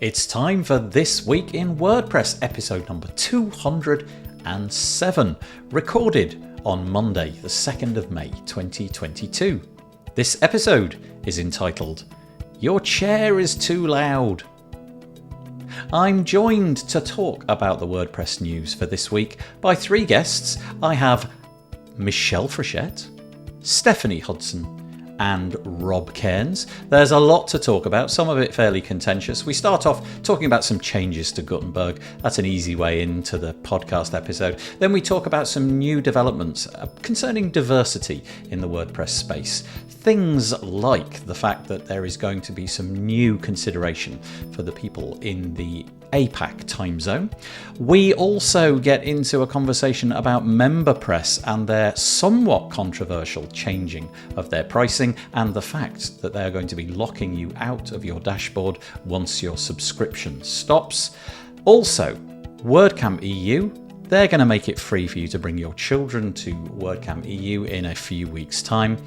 It's time for This Week in WordPress, episode number 207, recorded on Monday, the 2nd of May, 2022. This episode is entitled, Your Chair is Too Loud. I'm joined to talk about the WordPress news for this week by three guests. I have Michelle Frechette, Stephanie Hudson, and Rob Cairns. There's a lot to talk about, some of it fairly contentious. We start off talking about some changes to Gutenberg. That's an easy way into the podcast episode. Then we talk about some new developments concerning diversity in the WordPress space. Things like the fact that there is going to be some new consideration for the people in the Apac time zone. We also get into a conversation about MemberPress and their somewhat controversial changing of their pricing and the fact that they are going to be locking you out of your dashboard once your subscription stops. Also, WordCamp EU, they're going to make it free for you to bring your children to WordCamp EU in a few weeks' time.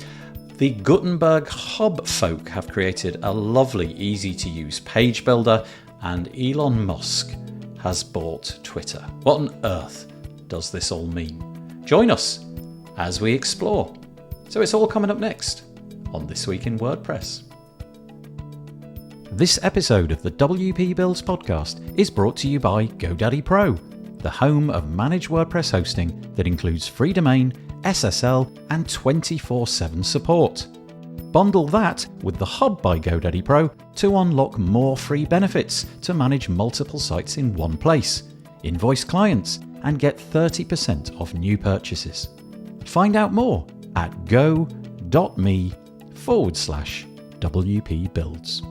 The Gutenberg Hub folk have created a lovely, easy-to-use page builder, and Elon Musk has bought Twitter. What on earth does this all mean? Join us as we explore. So it's all coming up next on This Week in WordPress. This episode of the WP Builds podcast is brought to you by GoDaddy Pro, the home of managed WordPress hosting that includes free domain, SSL, and 24/7 support. Bundle that with the Hub by GoDaddy Pro to unlock more free benefits to manage multiple sites in one place, invoice clients, and get 30% off new purchases. Find out more at go.me/WP Builds.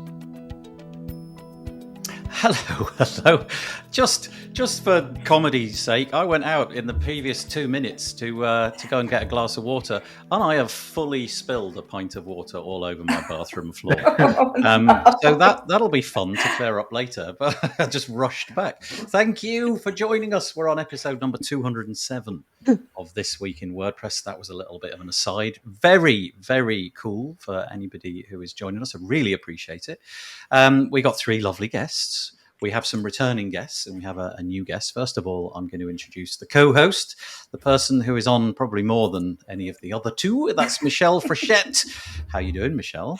Hello. Just for comedy's sake, I went out in the previous 2 minutes to go and get a glass of water, and I have fully spilled a pint of water all over my bathroom floor. So that'll be fun to clear up later. But I just rushed back. Thank you for joining us. We're on episode number 207 of This Week in WordPress. That was a little bit of an aside. Very, very cool for anybody who is joining us. I really appreciate it. We got three lovely guests. We have some returning guests and we have a new guest. First of all, I'm going to introduce the co-host, the person who is on probably more than any of the other two. That's Michelle Frechette. How you doing, Michelle?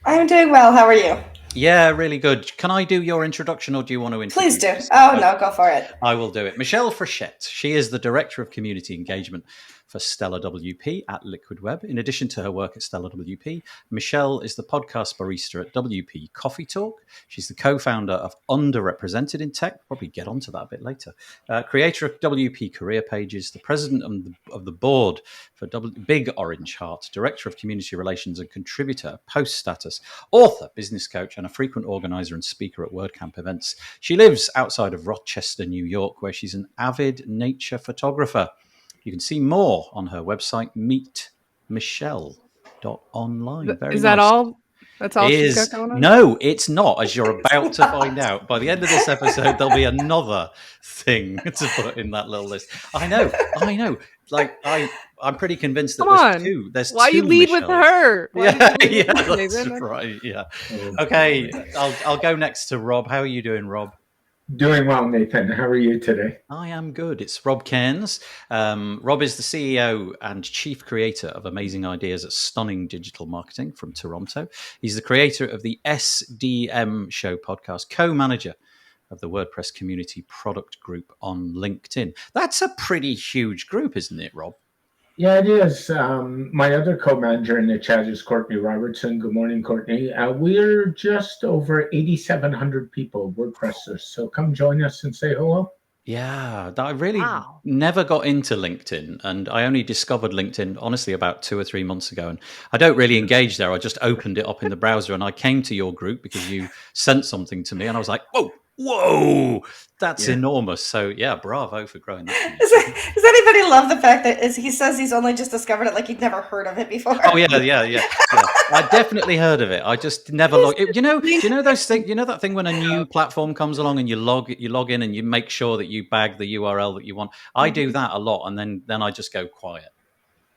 I'm doing well. How are you? Yeah, really good. Can I do your introduction or do you want to introduce? Please do. Oh, no, go for it. I will do it. Michelle Frechette. She is the Director of Community Engagement for Stellar WP at Liquid Web. In addition to her work at Stellar WP, Michelle is the podcast barista at WP Coffee Talk. She's the co-founder of Underrepresented in Tech. Probably get onto that a bit later. Creator of WP Career Pages, the president of the board for Big Orange Heart, director of community relations and contributor, Post Status, author, business coach, and a frequent organizer and speaker at WordCamp events. She lives outside of Rochester, New York, where she's an avid nature photographer. You can see more on her website, meetmichelle.online. Is that nice. all? That's all she's got going on? No, it's not, as you're about to find out. By the end of this episode, there'll be another thing to put in that little list. I know. Like, I'm pretty convinced that there's two. Why you lead with her? That's right. Yeah. Okay, I'll go next to Rob. How are you doing, Rob? Doing well, Nathan. How are you today? I am good. It's Rob Cairns. Rob is the CEO and chief creator of Amazing Ideas at Stunning Digital Marketing from Toronto. He's the creator of the SDM Show podcast, co-manager of the WordPress Community Product Group on LinkedIn. That's a pretty huge group, isn't it, Rob? Yeah, it is. My other co-manager in the chat is Courtney Robertson. Good morning, Courtney. We're just over 8,700 people, WordPressers. So come join us and say hello. Yeah, I really never got into LinkedIn, and I only discovered LinkedIn, honestly, about 2 or 3 months ago. And I don't really engage there. I just opened it up in the browser, and I came to your group because you sent something to me, and I was like, whoa, that's enormous. So yeah, bravo for growing that. Does anybody love the fact that he says he's only just discovered it, like he'd never heard of it before? Oh yeah. I definitely heard of it. I just never log. You know those things. You know that thing when a new platform comes along and you log in and you make sure that you bag the URL that you want. I do that a lot, and then I just go quiet.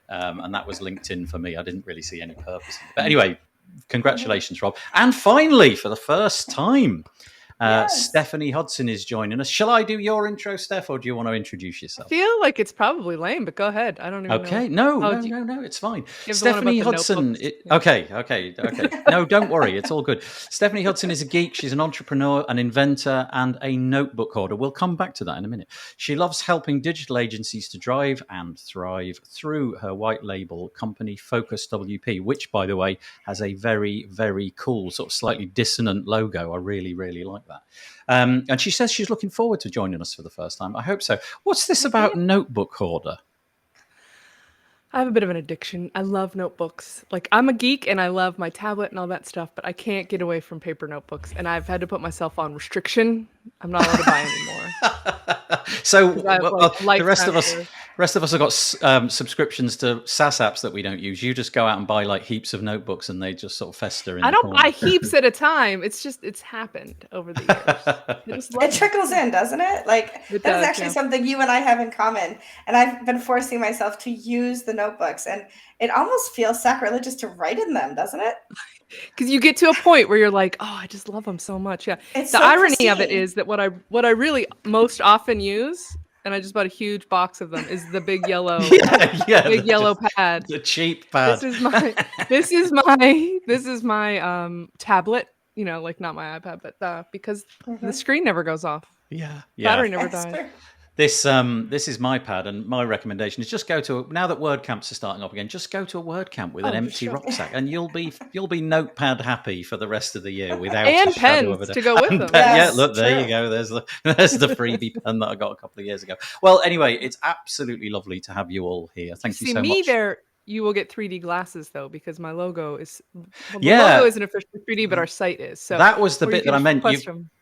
And that was LinkedIn for me. I didn't really see any purpose in it. But anyway, congratulations, Rob. And finally, for the first time, Stephanie Hudson is joining us. Shall I do your intro, Steph, or do you want to introduce yourself? I feel like it's probably lame, but go ahead. I don't even know. No, it's fine. Stephanie Hudson. Okay. No, don't worry. It's all good. Stephanie Hudson is a geek. She's an entrepreneur, an inventor, and a notebook hoarder. We'll come back to that in a minute. She loves helping digital agencies to drive and thrive through her white label company, Focus WP, which, by the way, has a very, very cool, sort of slightly dissonant logo. I really, really like that. And she says she's looking forward to joining us for the first time. I hope so. What's this about notebook hoarder? I have a bit of an addiction. I love notebooks. Like, I'm a geek and I love my tablet and all that stuff, but I can't get away from paper notebooks. And I've had to put myself on restriction. I'm not allowed to buy anymore. So the rest of us have got subscriptions to SaaS apps that we don't use. You just go out and buy like heaps of notebooks and they just sort of fester in. I don't buy heaps at a time. It's happened over the years. It trickles in, doesn't it? Like that's actually something you and I have in common. And I've been forcing myself to use the notebooks, and it almost feels sacrilegious to write in them, doesn't it? Because you get to a point where you're like, oh, I just love them so much. Yeah. The irony of it is that what I really most often use, and I just bought a huge box of them, is the big yellow yellow pad. The cheap pad. This is my tablet, like not my iPad, but because the screen never goes off. Yeah. Battery never dies. This is my pad, and my recommendation is just go to now that WordCamps are starting up again. Just go to a WordCamp with an empty rucksack, and you'll be notepad happy for the rest of the year without and pens to go with them. Yes, look, there you go. There's the freebie pen that I got a couple of years ago. Well, anyway, it's absolutely lovely to have you all here. Thank you so much. There, you will get 3D glasses though, because my logo is the logo isn't officially 3D, but our site is. So that was the bit that I meant.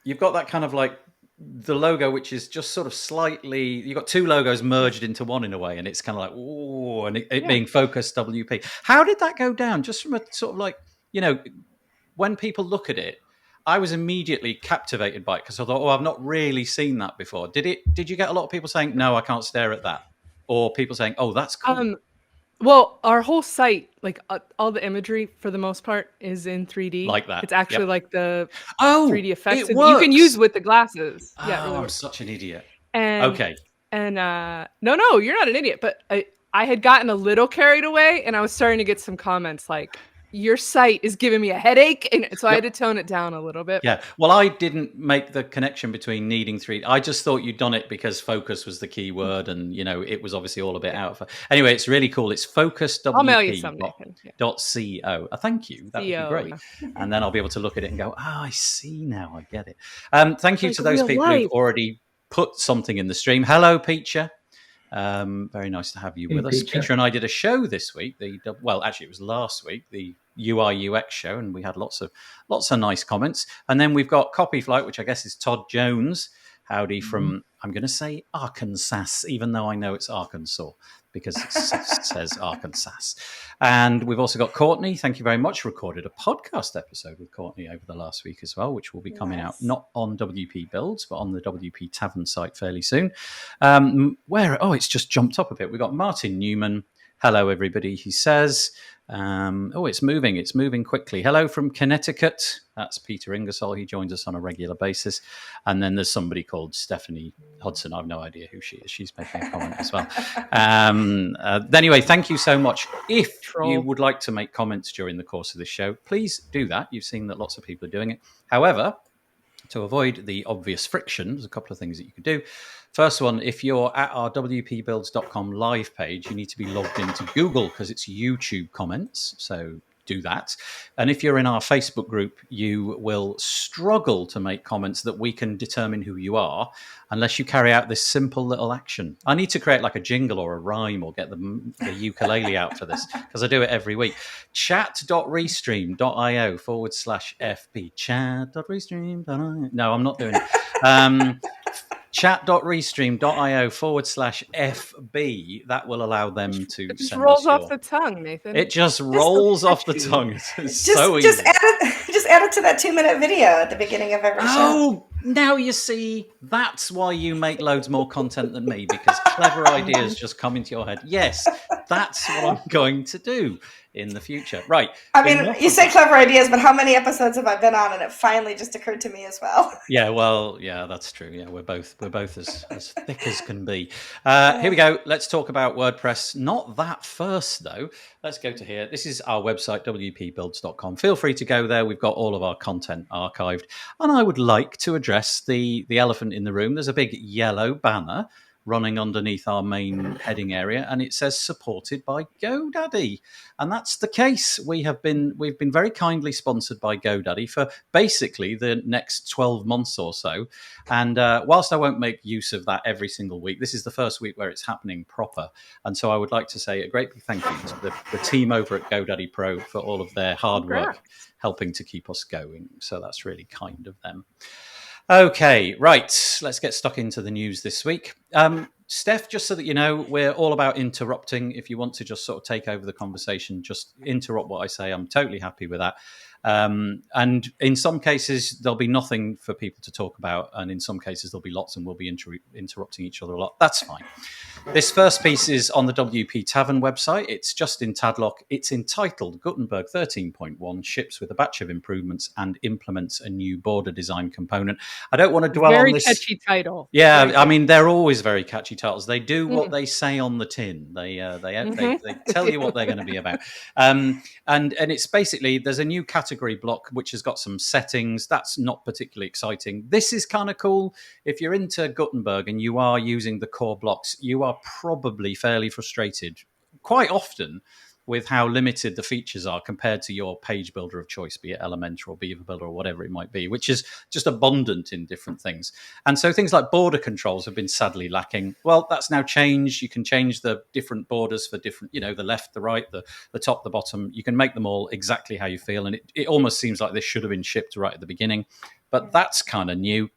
You've got that kind of like the logo, which is just sort of slightly, you've got two logos merged into one in a way, and it's kind of like, oh, and it being Focus WP. How did that go down? Just from a sort of like, when people look at it, I was immediately captivated by it because I thought, I've not really seen that before. Did you get a lot of people saying, no, I can't stare at that? Or people saying, oh, that's cool? Well, our whole site, like all the imagery for the most part, is in 3D. Like that. It's actually like the 3D effects you can use with the glasses. I'm such an idiot. Okay. And no, you're not an idiot. But I had gotten a little carried away, and I was starting to get some comments like, your site is giving me a headache, and so I had to tone it down a little bit. Yeah, well, I didn't make the connection between needing 3D. I just thought you'd done it because focus was the key word, and it was obviously all a bit out of it. Anyway, it's really cool. It's focuswp.co. I'll mail you something. Thank you. That would be great. And then I'll be able to look at it and go, I see now. I get it. Thank you to those people who've already put something in the stream. Hello, Peacher. Very nice to have you with us. Peter and I did a show this week. Actually, it was last week, the UI UX show, and we had lots of nice comments. And then we've got Copy Flight, which I guess is Todd Jones. Howdy from, I'm going to say Arkansas, even though I know it's Arkansas because it says Arkansas. And we've also got Courtney. Thank you very much. Recorded a podcast episode with Courtney over the last week as well, which will be coming out not on WP Builds, but on the WP Tavern site fairly soon. It's just jumped up a bit. We've got Martin Newman. Hello, everybody, he says. It's moving quickly. Hello from Connecticut. That's Peter Ingersoll. He joins us on a regular basis. And then there's somebody called Stephanie Hudson. I have no idea who she is. She's making a comment as well. Anyway, thank you so much. If you would like to make comments during the course of this show, please do that. You've seen that lots of people are doing it. However, to avoid the obvious friction, there's a couple of things that you can do. First one, if you're at our WPBuilds.com live page, you need to be logged into Google because it's YouTube comments. So do that. And if you're in our Facebook group, you will struggle to make comments that we can determine who you are unless you carry out this simple little action. I need to create like a jingle or a rhyme or get the ukulele out for this because I do it every week. chat.restream.io/FB. Chat.restream.io. No, I'm not doing it. chat.restream.io/FB. That will allow them to it just rolls off the tongue, Nathan. It just rolls off the tongue. It's so easy. Just add it to that 2-minute video at the beginning of every show. Oh, now you see, that's why you make loads more content than me, because clever ideas just come into your head. Yes, That's what I'm going to do in the future. Right. I mean, you say clever ideas, but how many episodes have I been on? And it finally just occurred to me as well. Yeah, well, yeah, that's true. Yeah, we're both as thick as can be. Here we go. Let's talk about WordPress. Not that first, though. Let's go to here. This is our website, wpbuilds.com. Feel free to go there. We've got all of our content archived. And I would like to address the elephant in the room. There's a big yellow banner running underneath our main heading area, and it says supported by GoDaddy. And that's the case. We've been very kindly sponsored by GoDaddy for basically the next 12 months or so. And whilst I won't make use of that every single week, this is the first week where it's happening proper. And so I would like to say a great big thank you to the team over at GoDaddy Pro for all of their hard work helping to keep us going. So that's really kind of them. Okay, right. Let's get stuck into the news this week. Steph, just so that you know, we're all about interrupting. If you want to just sort of take over the conversation, just interrupt what I say. I'm totally happy with that. And in some cases, there'll be nothing for people to talk about. And in some cases, there'll be lots and we'll be interrupting each other a lot. That's fine. This first piece is on the WP Tavern website. It's just in Tadlock. It's entitled Gutenberg 13.1 ships with a batch of improvements and implements a new border design component. I don't want to dwell on this. Very catchy title. Yeah, I mean, they're always very catchy titles. They do what they say on the tin. They tell you what they're going to be about. And it's basically, there's a new category block which has got some settings. That's not particularly exciting. This is kind of cool. If you're into Gutenberg and you are using the core blocks, you are probably fairly frustrated quite often with how limited the features are compared to your page builder of choice, be it Elementor or Beaver Builder or whatever it might be, which is just abundant in different things. And so things like border controls have been sadly lacking. Well, that's now changed. You can change the different borders for different, the left, the right, the top, the bottom. You can make them all exactly how you feel. And it almost seems like this should have been shipped right at the beginning. But that's kind of new.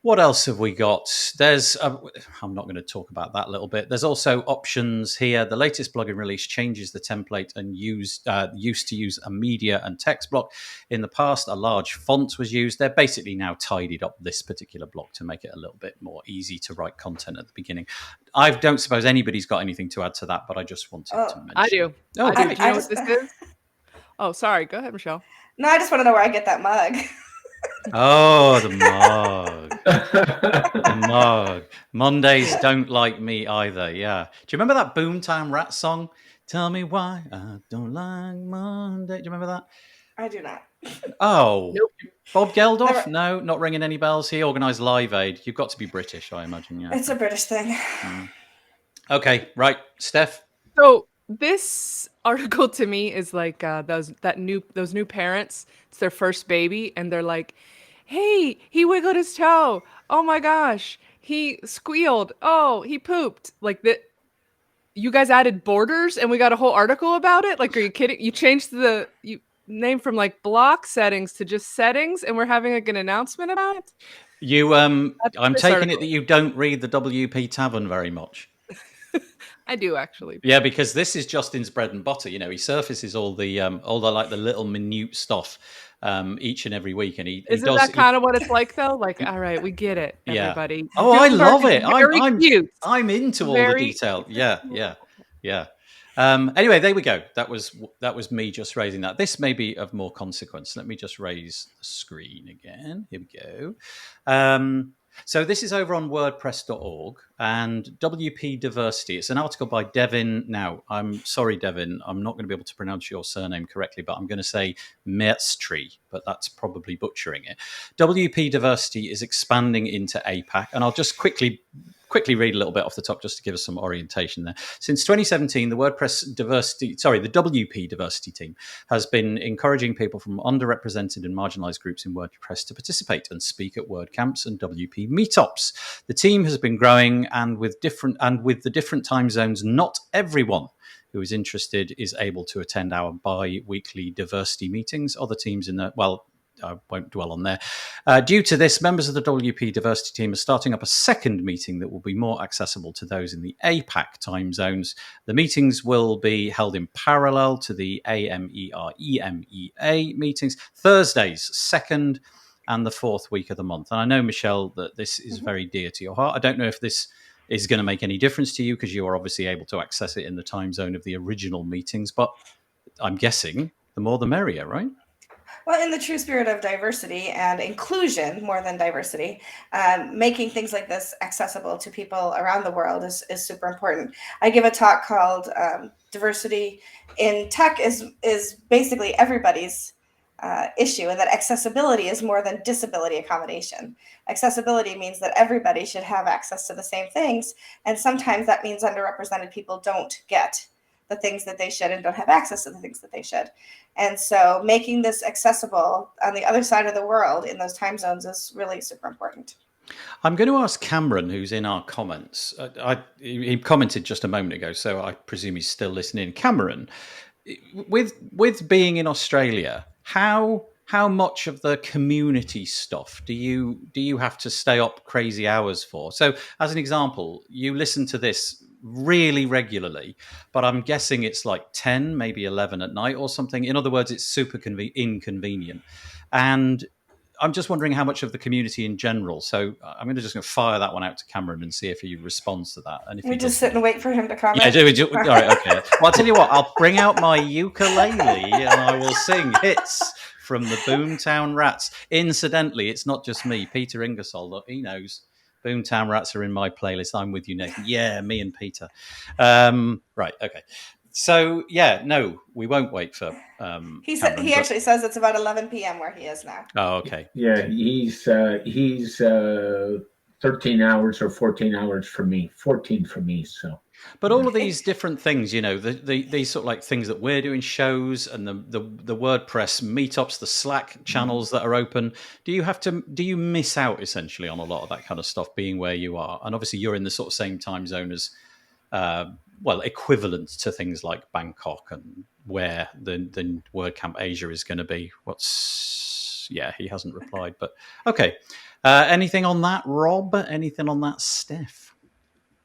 What else have we got? I'm not going to talk about that a little bit. There's also options here. The latest plugin release changes the template and used to use a media and text block. In the past, a large font was used. They're basically now tidied up this particular block to make it a little bit more easy to write content at the beginning. I don't suppose anybody's got anything to add to that, but I just wanted to mention. I do. Oh, do you know what this is? Oh, sorry. Go ahead, Michelle. No, I just want to know where I get that mug. Oh, the mug. The mug. Mondays don't like me either. Yeah. Do you remember that Boomtown Rat song? Tell me why I don't like Monday. Do you remember that? I do not. Oh. Nope. Bob Geldof? No, not ringing any bells. He organised Live Aid. You've got to be British, I imagine. Yeah. It's a British thing. Okay, right. Steph? So this article to me is like those new parents. It's their first baby, and they're like, "Hey, he wiggled his toe. Oh my gosh, he squealed. Oh, he pooped." Like that. You guys added borders, and we got a whole article about it. Like, are you kidding? You changed the name from like block settings to just settings, and we're having like an announcement about it. I'm taking it that you don't read the WP Tavern very much. I do actually. Yeah, because this is Justin's bread and butter. He surfaces all the like the little minute stuff each and every week, and Isn't that kind of what it's like though? Like, all right, we get it, everybody. Yeah. Oh, I love it. I'm into all the Very detail. Yeah. Anyway, there we go. That was me just raising that. This may be of more consequence. Let me just raise the screen again. Here we go. So this is over on WordPress.org and WPDiversity. It's an article by Devin. Now, I'm sorry, Devin. I'm not going to be able to pronounce your surname correctly, but I'm going to say Merztree, but that's probably butchering it. WPDiversity is expanding into Apac, and I'll just quickly read a little bit off the top just to give us some orientation there. Since 2017, the WP Diversity team has been encouraging people from underrepresented and marginalized groups in WordPress to participate and speak at WordCamps and WP meetups. The team has been growing, and with the different time zones, not everyone who is interested is able to attend our bi-weekly diversity meetings. Other teams I won't dwell on there. Due to this, members of the WP Diversity team are starting up a second meeting that will be more accessible to those in the APAC time zones. The meetings will be held in parallel to the AMEREMEA meetings, Thursdays, 2nd and the 4th week of the month. And I know, Michelle, that this is very dear to your heart. I don't know if this is going to make any difference to you because you are obviously able to access it in the time zone of the original meetings. But I'm guessing the more the merrier, right? Well, in the true spirit of diversity and inclusion, more than diversity, making things like this accessible to people around the world is super important. I give a talk called Diversity in Tech is basically everybody's issue, and that accessibility is more than disability accommodation. Accessibility means that everybody should have access to the same things, and sometimes that means underrepresented people don't get the things that they should and don't have access to the things that they should. And so making this accessible on the other side of the world in those time zones is really super important. I'm going to ask Cameron, who's in our comments. He commented just a moment ago, so I presume he's still listening. Cameron, with being in Australia, how much of the community stuff do you have to stay up crazy hours for? So, as an example, you listen to this really regularly, but I'm guessing it's like 10, maybe 11 at night or something. In other words, it's super inconvenient. And I'm just wondering how much of the community in general. So I'm going to fire that one out to Cameron and see if he responds to that. And if we just sit and wait for him to comment. Yeah, all right, okay. Well, I'll tell you what. I'll bring out my ukulele and I will sing hits from the Boomtown Rats. Incidentally, it's not just me. Peter Ingersoll, he knows. Boomtown Rats are in my playlist. I'm with you, Nathan. Yeah, me and Peter. Right, okay. So, yeah, no, we won't wait for he said he actually says it's about 11 p.m. where he is now. Oh, okay. Yeah, he's 13 hours or 14 hours for me. 14 for me, so. But all of these different things, these sort of like things that we're doing, shows and the WordPress meetups, the Slack channels that are open. Do you miss out essentially on a lot of that kind of stuff being where you are? And obviously you're in the sort of same time zone as, equivalent to things like Bangkok and where the WordCamp Asia is going to be. He hasn't replied, but okay. Anything on that, Rob? Anything on that, Steph?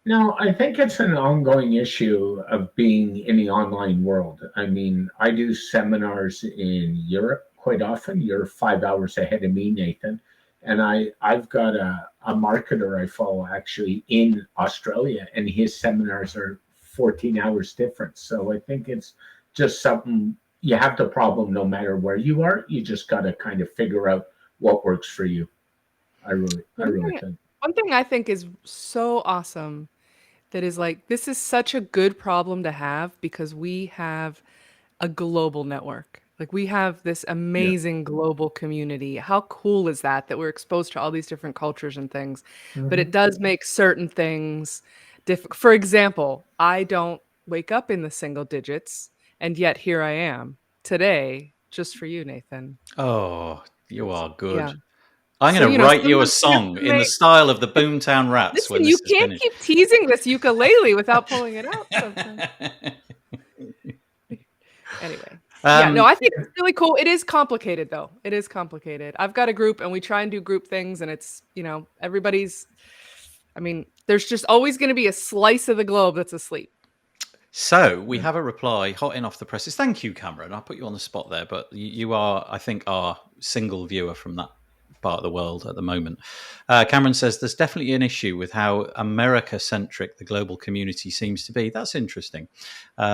No, I think it's an ongoing issue of being in the online world. I mean, I do seminars in Europe quite often. You're 5 hours ahead of me, Nathan. And I've got a marketer I follow actually in Australia, and his seminars are 14 hours difference. So I think it's just something, you have the problem no matter where you are. You just got to kind of figure out what works for you. I really think. One thing I think is so awesome that is like, this is such a good problem to have because we have a global network. Like we have this amazing global community. How cool is that we're exposed to all these different cultures and things, but it does make certain things difficult. For example, I don't wake up in the single digits, and yet here I am today just for you, Nathan. Oh, you are good. Yeah. I'm going to write you a song in the style of the Boomtown Rats. Listen, you can't keep teasing this ukulele without pulling it out sometimes. Anyway. I think it's really cool. It is complicated, though. It is complicated. I've got a group, and we try and do group things, and it's, there's just always going to be a slice of the globe that's asleep. So we have a reply hot in off the presses. Thank you, Cameron. I'll put you on the spot there, but you are, I think, our single viewer from that part of the world at the moment. Cameron says there's definitely an issue with how America-centric the global community seems to be. That's interesting.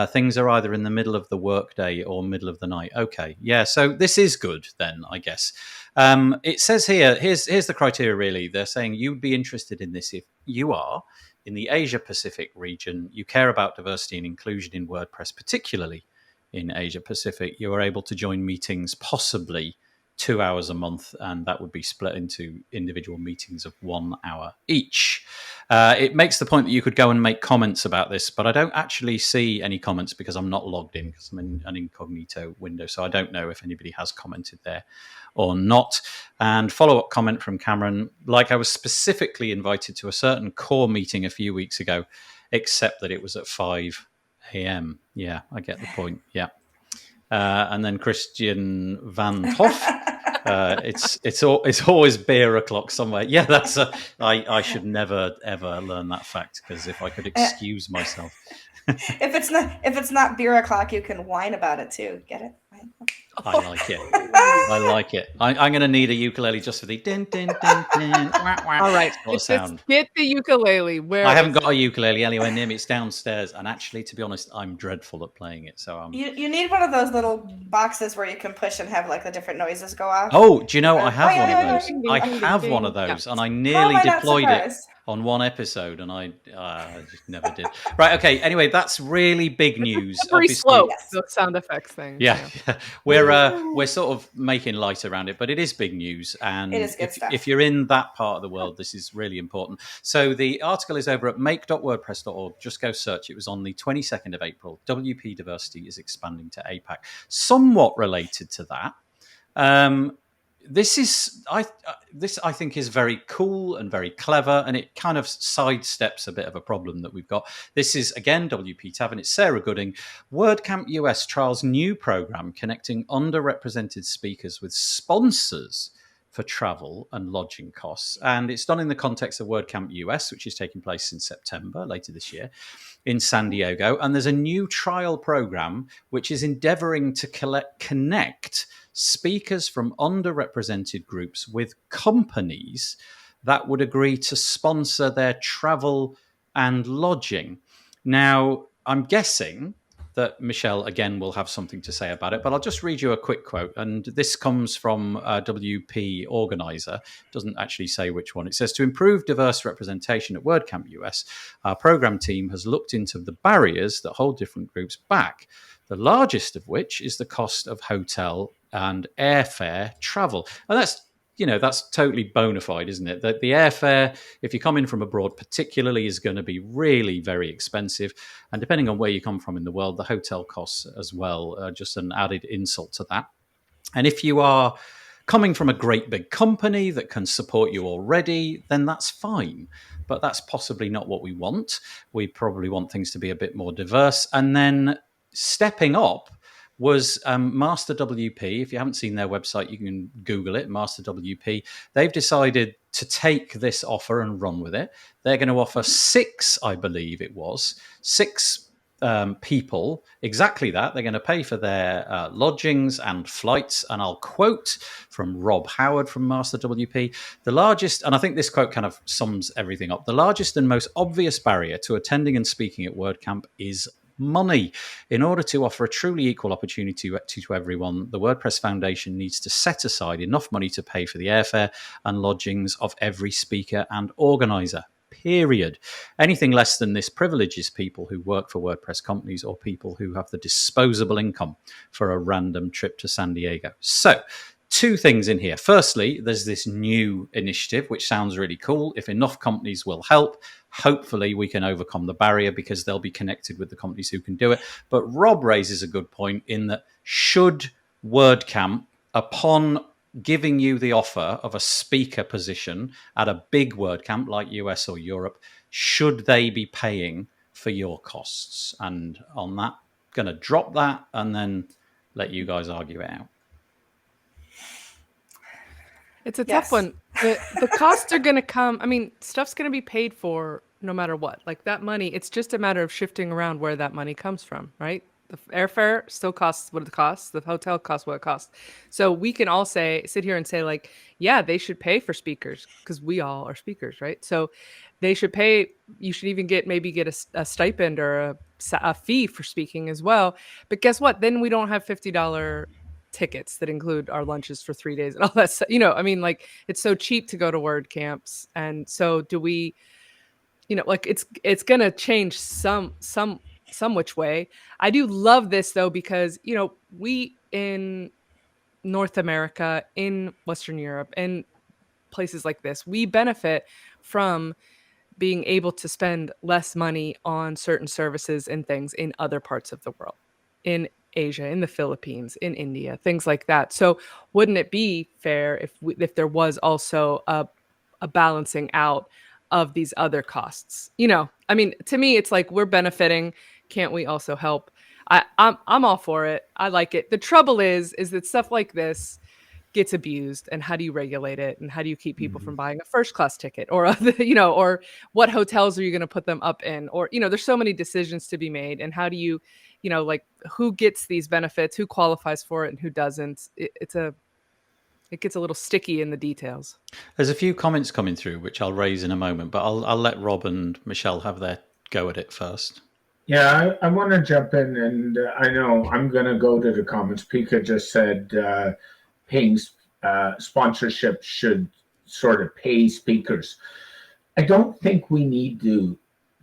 Things are either in the middle of the workday or middle of the night. Okay, yeah, so this is good then, I guess. It says here, here's the criteria really. They're saying you'd be interested in this if you are in the Asia-Pacific region, you care about diversity and inclusion in WordPress, particularly in Asia-Pacific. You are able to join meetings possibly 2 hours a month, and that would be split into individual meetings of 1 hour each. It makes the point that you could go and make comments about this, but I don't actually see any comments because I'm not logged in, because I'm in an incognito window, so I don't know if anybody has commented there or not. And follow-up comment from Cameron, like I was specifically invited to a certain core meeting a few weeks ago, except that it was at 5 a.m. Yeah, I get the point, yeah. And then Christian Van Hoff. It's always beer o'clock somewhere. Yeah, I should never ever learn that fact, because if I could excuse myself. if it's not beer o'clock, you can whine about it too. Get it? I like it. I like it. I'm going to need a ukulele just for the din din din din. Wah, wah, All right, sort of sound. get the ukulele. Where I haven't is got a ukulele anywhere near me. It's downstairs, and actually, to be honest, I'm dreadful at playing it. So I'm. You need one of those little boxes where you can push and have like the different noises go off. Oh, do you know I have one of yeah, those? ding, ding, I ding, have ding, one of ding. those, and I How nearly am I not deployed it surprised? on one episode, and I just never did. Right, okay. Anyway, that's really big news. Very slow. Yes. Those sound effects things. Yeah, we're sort of making light around it, but it is big news, and It is good stuff. if you're in that part of the world, this is really important. So the article is over at make.wordpress.org. Just go search. It was on the 22nd of April. WPDiversity is expanding to Apac. Somewhat related to that. This I think is very cool and very clever, and it kind of sidesteps a bit of a problem that we've got. This is again WP Tavern. It's Sarah Gooding. WordCamp US trials new program connecting underrepresented speakers with sponsors for travel and lodging costs, and it's done in the context of WordCamp US, which is taking place in September later this year in San Diego. And there's a new trial program which is endeavoring to connect speakers from underrepresented groups with companies that would agree to sponsor their travel and lodging. Now, I'm guessing that Michelle, again, will have something to say about it, but I'll just read you a quick quote. And this comes from a WP organizer. It doesn't actually say which one. It says, to improve diverse representation at WordCamp US, our program team has looked into the barriers that hold different groups back, the largest of which is the cost of hotel and airfare travel. And that's totally bona fide, isn't it? That the airfare, if you come in from abroad particularly, is going to be really very expensive. And depending on where you come from in the world, the hotel costs as well are just an added insult to that. And if you are coming from a great big company that can support you already, then that's fine. But that's possibly not what we want. We probably want things to be a bit more diverse. And then stepping up was Master WP. If you haven't seen their website, you can Google it, Master WP. They've decided to take this offer and run with it. They're going to offer six people exactly that. They're going to pay for their lodgings and flights. And I'll quote from Rob Howard from Master WP, the largest, and I think this quote kind of sums everything up, the largest and most obvious barrier to attending and speaking at WordCamp is money. In order to offer a truly equal opportunity to everyone, the WordPress Foundation needs to set aside enough money to pay for the airfare and lodgings of every speaker and organizer. Period. Anything less than this privileges people who work for WordPress companies or people who have the disposable income for a random trip to San Diego. So, two things in here. Firstly, there's this new initiative, which sounds really cool. If enough companies will help, hopefully we can overcome the barrier because they'll be connected with the companies who can do it. But Rob raises a good point in that should WordCamp, upon giving you the offer of a speaker position at a big WordCamp like US or Europe, should they be paying for your costs? And on that, going to drop that and then let you guys argue it out. It's a tough one. The costs are going to come. I mean, stuff's going to be paid for no matter what. Like that money, it's just a matter of shifting around where that money comes from, right? The airfare still costs what it costs. The hotel costs what it costs. So we can all sit here and say like, yeah, they should pay for speakers because we all are speakers, right? So they should pay. You should even get a stipend or a fee for speaking as well. But guess what? Then we don't have $50 tickets that include our lunches for 3 days and all that stuff. I mean, like it's so cheap to go to WordCamps. And so do we, like it's going to change some which way. I do love this though, because, we in North America, in Western Europe, and places like this, we benefit from being able to spend less money on certain services and things in other parts of the world, in Asia, in the Philippines, in India, things like that. So wouldn't it be fair if there was also a balancing out of these other costs? I mean, to me, it's like we're benefiting. Can't we also help? I'm all for it. I like it. The trouble is that stuff like this gets abused, and how do you regulate it, and how do you keep people from buying a first class ticket, or or what hotels are you going to put them up in, or there's so many decisions to be made, and how do you like who gets these benefits, who qualifies for it, and who doesn't. It's a It gets a little sticky in the details. There's a few comments coming through, which I'll raise in a moment, but I'll let Rob and Michelle have their go at it first. Yeah, I want to jump in, and I know I'm going to go to the comments. Pika just said paying sponsorship should sort of pay speakers. I don't think we need to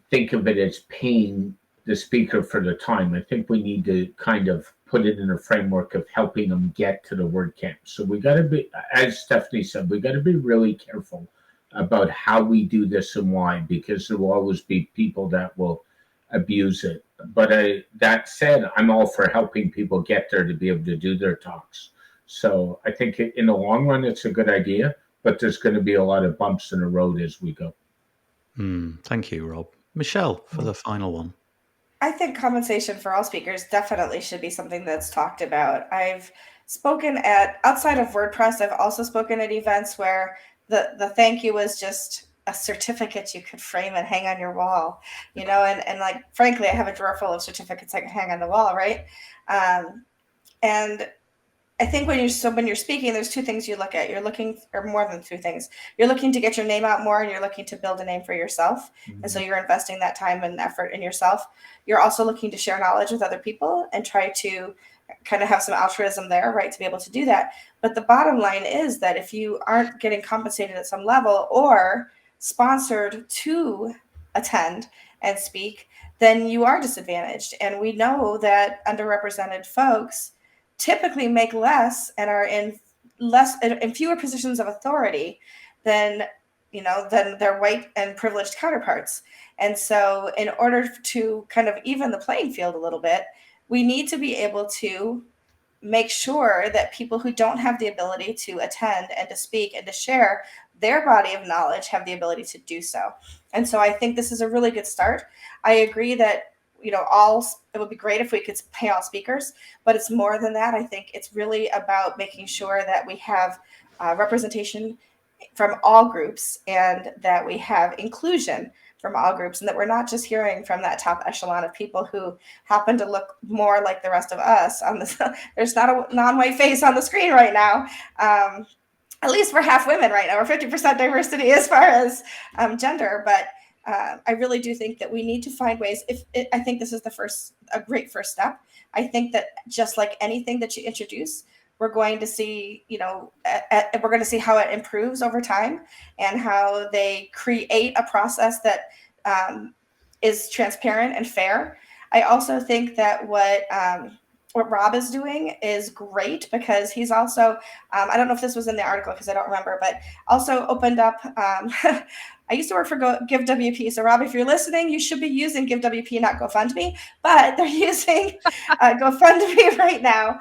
think of it as paying the speaker for the time. I think we need to kind of put it in a framework of helping them get to the WordCamp. So we got to be, as Stephanie said, we got to be really careful about how we do this and why, because there will always be people that will abuse it. But that said, I'm all for helping people get there to be able to do their talks. So I think in the long run, it's a good idea, but there's going to be a lot of bumps in the road as we go. Thank you, Rob. Michelle, for the final one. I think compensation for all speakers definitely should be something that's talked about. I've spoken outside of WordPress, I've also spoken at events where the thank you was just a certificate you could frame and hang on your wall, and like, frankly, I have a drawer full of certificates I can hang on the wall, right? And I think when you're speaking, there's two things you look at. You're looking, or more than two things. You're looking to get your name out more, and you're looking to build a name for yourself. And so you're investing that time and effort in yourself. You're also looking to share knowledge with other people and try to kind of have some altruism there, right, to be able to do that. But the bottom line is that if you aren't getting compensated at some level or sponsored to attend and speak, then you are disadvantaged. And we know that underrepresented folks typically make less and are in fewer positions of authority than their white and privileged counterparts. And so in order to kind of even the playing field a little bit, we need to be able to make sure that people who don't have the ability to attend and to speak and to share their body of knowledge have the ability to do so. And so I think this is a really good start. I agree that it would be great if we could pay all speakers, but it's more than that. I think it's really about making sure that we have representation from all groups and that we have inclusion from all groups, and that we're not just hearing from that top echelon of people who happen to look more like the rest of us. There's not a non-white face on the screen right now. At least we're half women right now. We're 50% diversity as far as gender, but I really do think that we need to find ways. I think this is a great first step. I think that just like anything that you introduce, we're going to see, we're going to see how it improves over time and how they create a process that is transparent and fair. I also think that what Rob is doing is great, because he's also, I don't know if this was in the article because I don't remember, but also opened up, I used to work for GiveWP. So Rob, if you're listening, you should be using GiveWP, not GoFundMe, but they're using GoFundMe right now.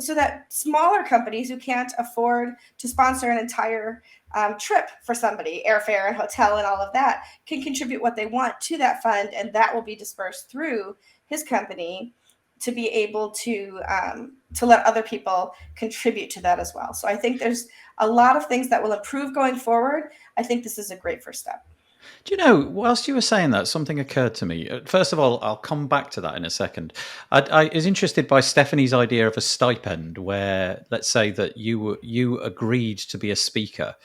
So that smaller companies who can't afford to sponsor an entire trip for somebody, airfare and hotel and all of that, can contribute what they want to that fund, and that will be dispersed through his company to be able to let other people contribute to that as well. So I think there's a lot of things that will improve going forward. I think this is a great first step. Do you know, whilst you were saying that, something occurred to me. First of all, I'll come back to that in a second. I was interested by Stephanie's idea of a stipend where, let's say that you agreed to be a speaker,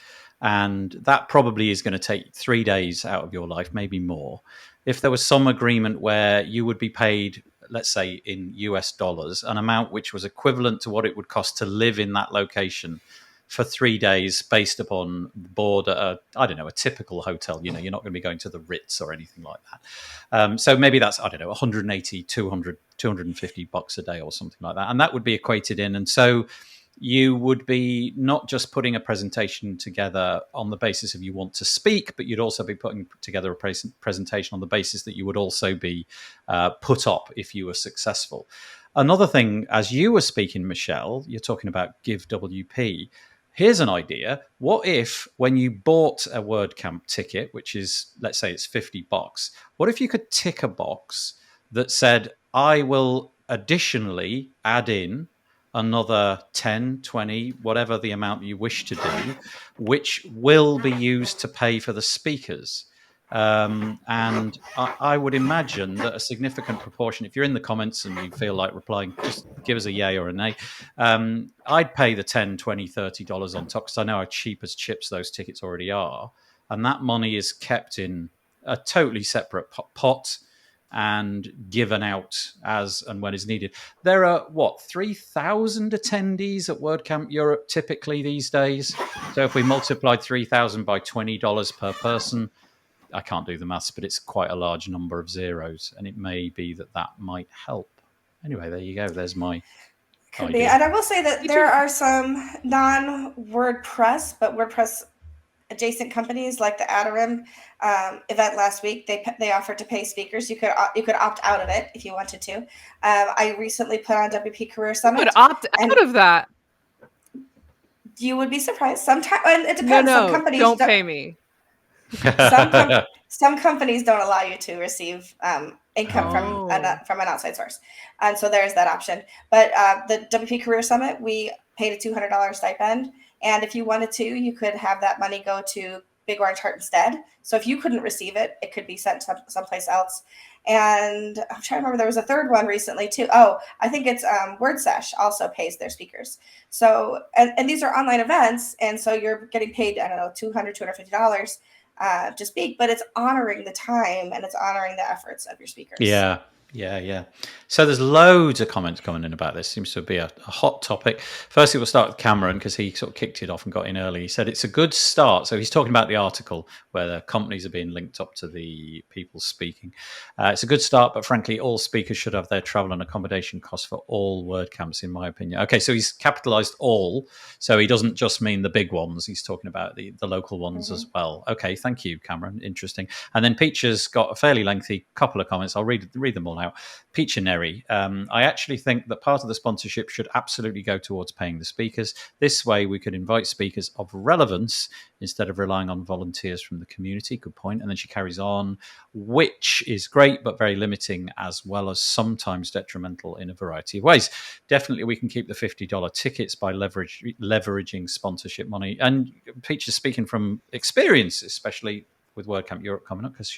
and that probably is going to take 3 days out of your life, maybe more. If there was some agreement where you would be paid, let's say in US dollars, an amount which was equivalent to what it would cost to live in that location for 3 days based upon board at a typical hotel. You're not going to be going to the Ritz or anything like that. So maybe that's, 180, 200, $250 a day or something like that. And that would be equated in. And so you would be not just putting a presentation together on the basis of you want to speak, but you'd also be putting together a presentation on the basis that you would also be put up if you were successful. Another thing, as you were speaking, Michelle, you're talking about GiveWP. Here's an idea. What if when you bought a WordCamp ticket, which is, let's say it's $50, what if you could tick a box that said, I will additionally add in another 10, 20, whatever the amount you wish to do, which will be used to pay for the speakers. And I would imagine that a significant proportion, if you're in the comments and you feel like replying, just give us a yay or a nay. I'd pay the $10, $20, $30 on top because I know how cheap as chips those tickets already are. And that money is kept in a totally separate pot and given out as and when is needed. There are, 3,000 attendees at WordCamp Europe typically these days. So if we multiplied 3,000 by $20 per person, I can't do the maths, but it's quite a large number of zeros, and it may be that might help. Anyway, there you go. There's my Could idea. be. And I will say that there are some non-WordPress, but WordPress adjacent companies like the Adarim event last week. They offered to pay speakers. You could opt out of it if you wanted to. I recently put on WP Career Summit. You could opt out of that. You would be surprised. Sometimes it depends. No, some companies don't pay me. Some companies don't allow you to receive income from an outside source, and so there's that option. But the WP Career Summit, we paid a $200 stipend, and if you wanted to, you could have that money go to Big Orange Heart instead. So if you couldn't receive it, it could be sent to someplace else. And I'm trying to remember, there was a third one recently too. Oh, I think it's WordSesh also pays their speakers. So and these are online events, and so you're getting paid, I don't know, $200, $250 to speak, but it's honoring the time and it's honoring the efforts of your speakers. Yeah. So there's loads of comments coming in about this. Seems to be a hot topic. Firstly, we'll start with Cameron because he sort of kicked it off and got in early. He said it's a good start. So he's talking about the article where the companies are being linked up to the people speaking. It's a good start, but frankly, all speakers should have their travel and accommodation costs for all WordCamps, in my opinion. Okay, so he's capitalized all. So he doesn't just mean the big ones. He's talking about the local ones as well. Okay, thank you, Cameron. Interesting. And then Peacher's got a fairly lengthy couple of comments. I'll read them all out. Peachinary. I actually think that part of the sponsorship should absolutely go towards paying the speakers. This way we could invite speakers of relevance instead of relying on volunteers from the community. Good point. And then she carries on, which is great, but very limiting, as well as sometimes detrimental in a variety of ways. Definitely we can keep the $50 tickets by leveraging sponsorship money. And Peach is speaking from experience, especially with WordCamp Europe coming up, because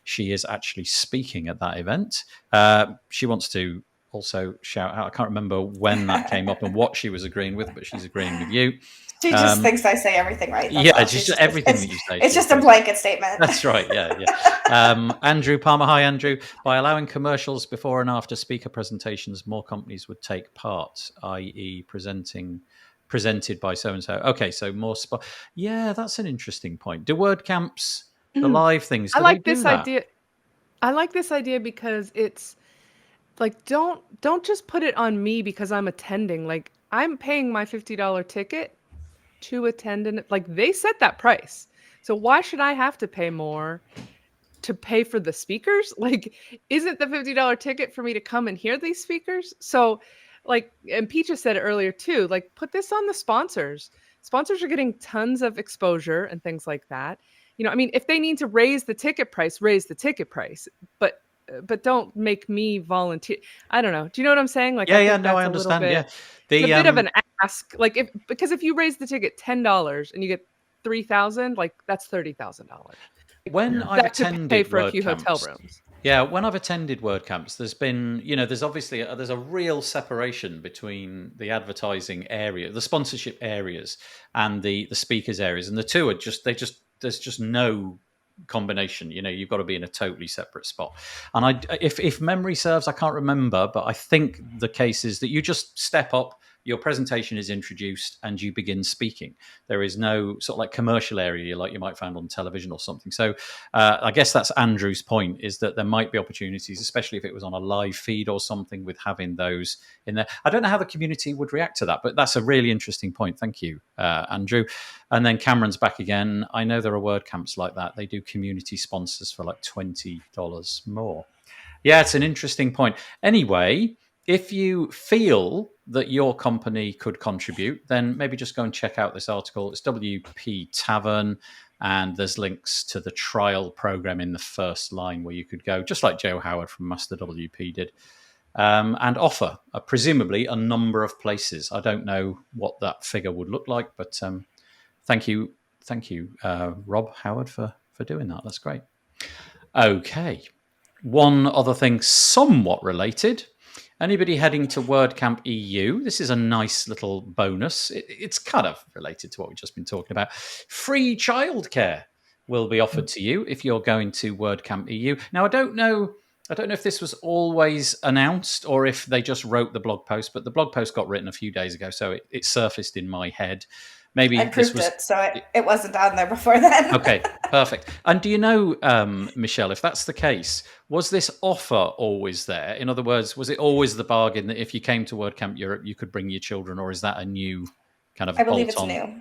she is actually speaking at that event. She wants to also shout out, I can't remember when that came up and what she was agreeing with, but she's agreeing with you. She just thinks I say everything right. It's just everything that you say. It's just a blanket statement. That's right, yeah. Andrew Palmer, hi Andrew. By allowing commercials before and after speaker presentations, more companies would take part, i.e. presented by so-and-so. Okay, so more Yeah, that's an interesting point. Do WordCamps, the live things, I like this idea. I like this idea because it's like, don't just put it on me because I'm attending. Like, I'm paying my $50 ticket to attend, and like they set that price. So why should I have to pay more to pay for the speakers? Like, isn't the $50 ticket for me to come and hear these speakers? So like, and Peach said it earlier too, like put this on the sponsors. Sponsors are getting tons of exposure and things like that. I mean, if they need to raise the ticket price, but don't make me volunteer. I don't know. Do you know what I'm saying? Like, I understand. It's a bit of an ask. Like, because if you raise the ticket $10 and you get 3,000, like that's $30,000. When I've attended pay for WordCamps, a few hotel rooms. Yeah, when I've attended WordCamps, there's been, there's obviously there's a real separation between the advertising area, the sponsorship areas, and the speakers areas, and the two are there's just no combination. You've got to be in a totally separate spot. And if memory serves, I can't remember, but I think the case is that you just step up, your presentation is introduced, and you begin speaking. There is no sort of like commercial area like you might find on television or something. So I guess that's Andrew's point, is that there might be opportunities, especially if it was on a live feed or something, with having those in there. I don't know how the community would react to that, but that's a really interesting point. Thank you, Andrew. And then Cameron's back again. I know there are WordCamps like that. They do community sponsors for like $20 more. Yeah, it's an interesting point. Anyway, if you feel that your company could contribute, then maybe just go and check out this article. It's WP Tavern, and there's links to the trial program in the first line where you could go, just like Joe Howard from Master WP did, and offer presumably a number of places. I don't know what that figure would look like, but thank you, Rob Howard, for doing that. That's great. Okay. One other thing somewhat related. Anybody heading to WordCamp EU? This is a nice little bonus. It's kind of related to what we've just been talking about. Free childcare will be offered to you if you're going to WordCamp EU. Now, I don't know if this was always announced or if they just wrote the blog post, but the blog post got written a few days ago, so it surfaced in my head. Maybe I proved it, so it wasn't on there before then. Okay, perfect. And do you know, Michelle, if that's the case, was this offer always there? In other words, was it always the bargain that if you came to WordCamp Europe, you could bring your children, or is that a new kind of I believe bolt-on? it's new.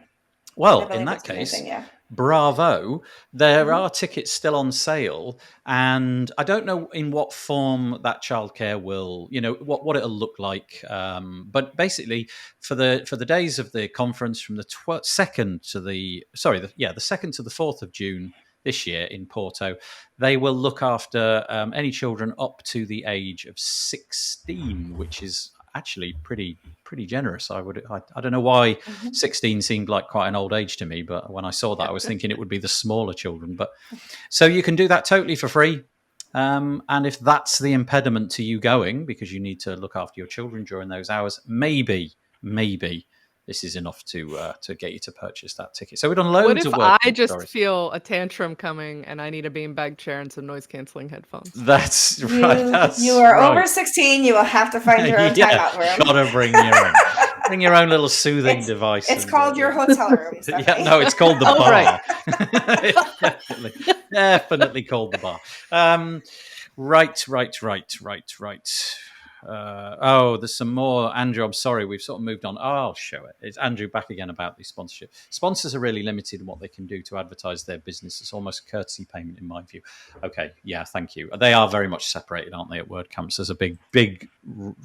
Well, in that case, thing, yeah. Bravo. There are tickets still on sale, and I don't know in what form that childcare will, what it'll look like. But basically, for the days of the conference, from the 2nd to the 2nd to the 4th of June this year in Porto, they will look after any children up to the age of 16, which is actually pretty generous. I don't know why 16 seemed like quite an old age to me, but when I saw that, I was thinking it would be the smaller children. But so you can do that totally for free. And if that's the impediment to you going, because you need to look after your children during those hours, maybe this is enough to get you to purchase that ticket. So we've done loads of work. What if I just feel a tantrum coming and I need a beanbag chair and some noise cancelling headphones? That's right. You are over 16. You will have to find your own timeout room. Gotta bring your own. Bring your own little soothing device. It's called your hotel room. Yeah, no, it's called the bar. Right. Definitely called the bar. Right. There's some more. Andrew, I'm sorry, we've sort of moved on. I'll show it. It's Andrew back again about the sponsorship. Sponsors are really limited in what they can do to advertise their business. It's almost a courtesy payment in my view. Okay, yeah, thank you. They are very much separated, aren't they, at WordCamps? There's a big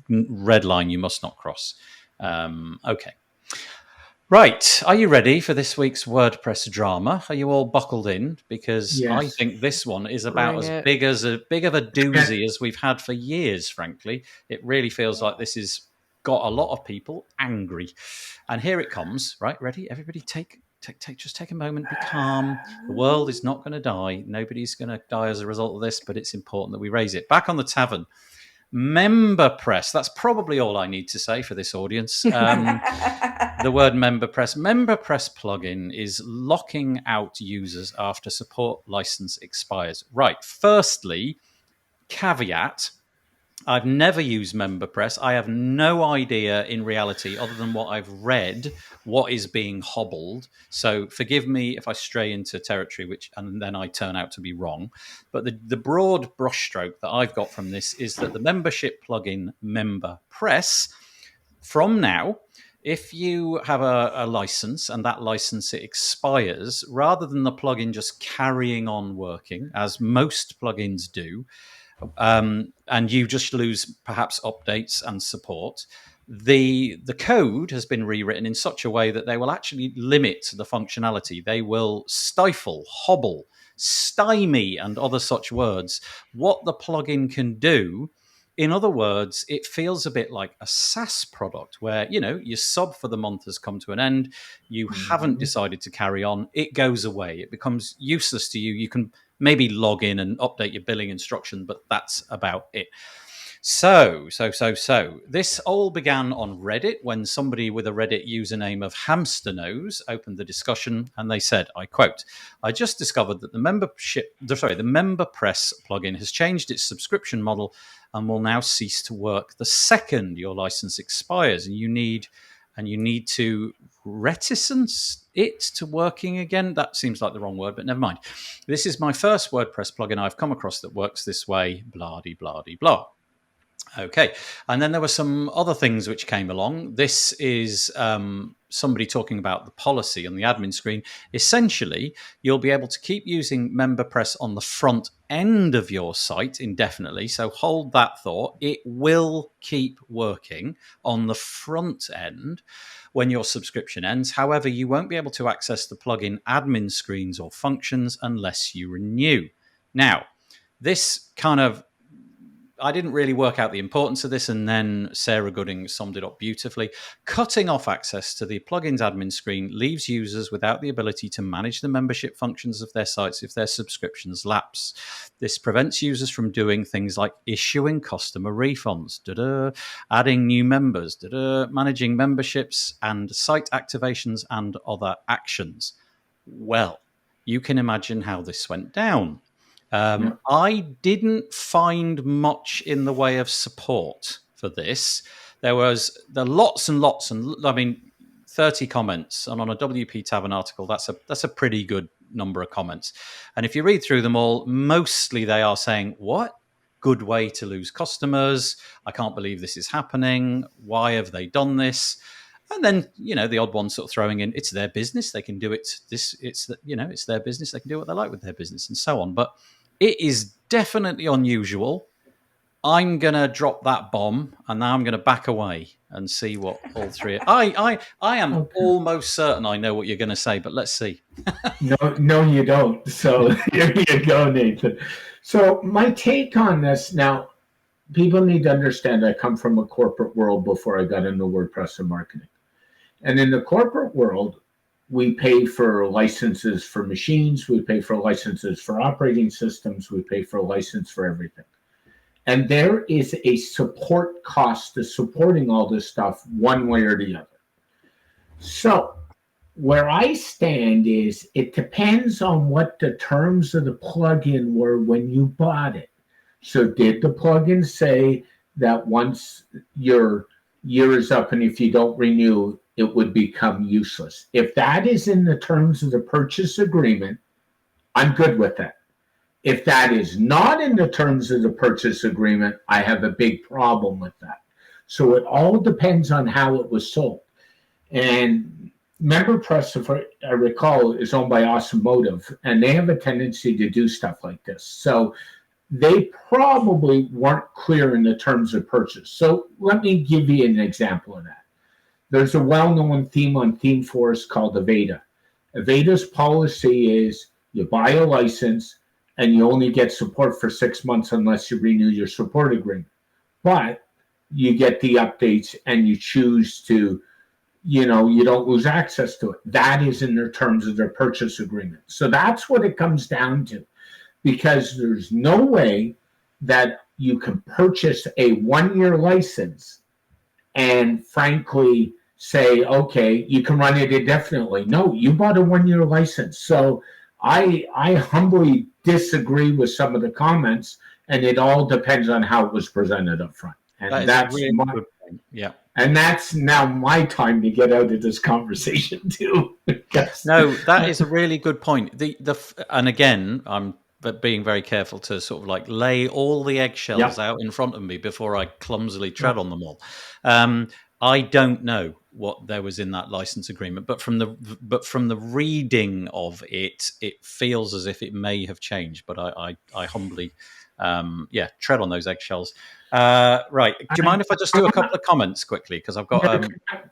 red line you must not cross. Okay. Right, are you ready for this week's WordPress drama? Are you all buckled in? Because yes. I think this one is about as big of a doozy as we've had for years, frankly. It really feels like this has got a lot of people angry. And here it comes. Right, ready? Everybody take a moment, be calm. The world is not going to die. Nobody's going to die as a result of this, but it's important that we raise it. Back on the tavern. MemberPress. That's probably all I need to say for this audience. The word MemberPress. MemberPress plugin is locking out users after support license expires. Right. Firstly, caveat. I've never used MemberPress. I have no idea in reality, other than what I've read, what is being hobbled. So forgive me if I stray into territory and then I turn out to be wrong. But the broad brushstroke that I've got from this is that the membership plugin MemberPress, from now, if you have a license and that license expires, rather than the plugin just carrying on working, as most plugins do, and you just lose perhaps updates and support, the code has been rewritten in such a way that they will actually limit the functionality. They will stifle, hobble, stymie, and other such words what the plugin can do. In other words, it feels a bit like a SaaS product where, your sub for the month has come to an end. You haven't decided to carry on. It goes away. It becomes useless to you. You can maybe log in and update your billing instruction, but that's about it. So this all began on Reddit when somebody with a Reddit username of Hamsternose opened the discussion, and they said, I quote, "I just discovered that the MemberPress plugin has changed its subscription model and will now cease to work the second your license expires, and you need to reticence it to working again." That seems like the wrong word, but never mind. "This is my first WordPress plugin I've come across that works this way, blah-de-blah-de-blah." Okay, and then there were some other things which came along. This is somebody talking about the policy on the admin screen. Essentially, you'll be able to keep using MemberPress on the front end of your site indefinitely. So hold that thought. It will keep working on the front end when your subscription ends. However, you won't be able to access the plugin admin screens or functions unless you renew. Now, this kind of, I didn't really work out the importance of this, and then Sarah Gooding summed it up beautifully. Cutting off access to the plugins admin screen leaves users without the ability to manage the membership functions of their sites if their subscriptions lapse. This prevents users from doing things like issuing customer refunds, adding new members, managing memberships and site activations and other actions. Well, you can imagine how this went down. I didn't find much in the way of support for this. There lots and lots, and I mean, 30 comments, and on a WP Tavern article, that's a pretty good number of comments. And if you read through them all, mostly they are saying, "What? Good way to lose customers. I can't believe this is happening. Why have they done this?" And then, the odd one sort of throwing in, it's their business. They can do it. It's their business. They can do what they like with their business and so on. But it is definitely unusual. I'm going to drop that bomb, and now I'm going to back away and see what all three are. I am almost certain I know what you're going to say, but let's see. No, you don't. So here you go, Nathan. So my take on this, now, people need to understand I come from a corporate world before I got into WordPress and marketing. And in the corporate world, we pay for licenses for machines, we pay for licenses for operating systems, we pay for a license for everything. And there is a support cost to supporting all this stuff one way or the other. So where I stand is it depends on what the terms of the plugin were when you bought it. So did the plugin say that once your year is up and if you don't renew, it would become useless? If that is in the terms of the purchase agreement, I'm good with that. If that is not in the terms of the purchase agreement, I have a big problem with that. So it all depends on how it was sold. And MemberPress, if I recall, is owned by Automotive, and they have a tendency to do stuff like this. So they probably weren't clear in the terms of purchase. So let me give you an example of that. There's a well-known theme on ThemeForest called Aveda. Aveda's policy is you buy a license and you only get support for 6 months unless you renew your support agreement. But you get the updates and you choose to, you don't lose access to it. That is in their terms of their purchase agreement. So that's what it comes down to, because there's no way that you can purchase a 1-year license and frankly say, okay, you can run it indefinitely. No, you bought a 1-year license. So I humbly disagree with some of the comments, and it all depends on how it was presented up front. And that's really good point. Yeah. And that's now my time to get out of this conversation too. Yes. No, that is a really good point. And again, I'm being very careful to sort of like lay all the eggshells out in front of me before I clumsily tread on them all. I don't know what there was in that license agreement, but from the reading of it, it feels as if it may have changed. But I humbly, tread on those eggshells. Right. Do you mind if I just do a couple of comments quickly? Because I've got.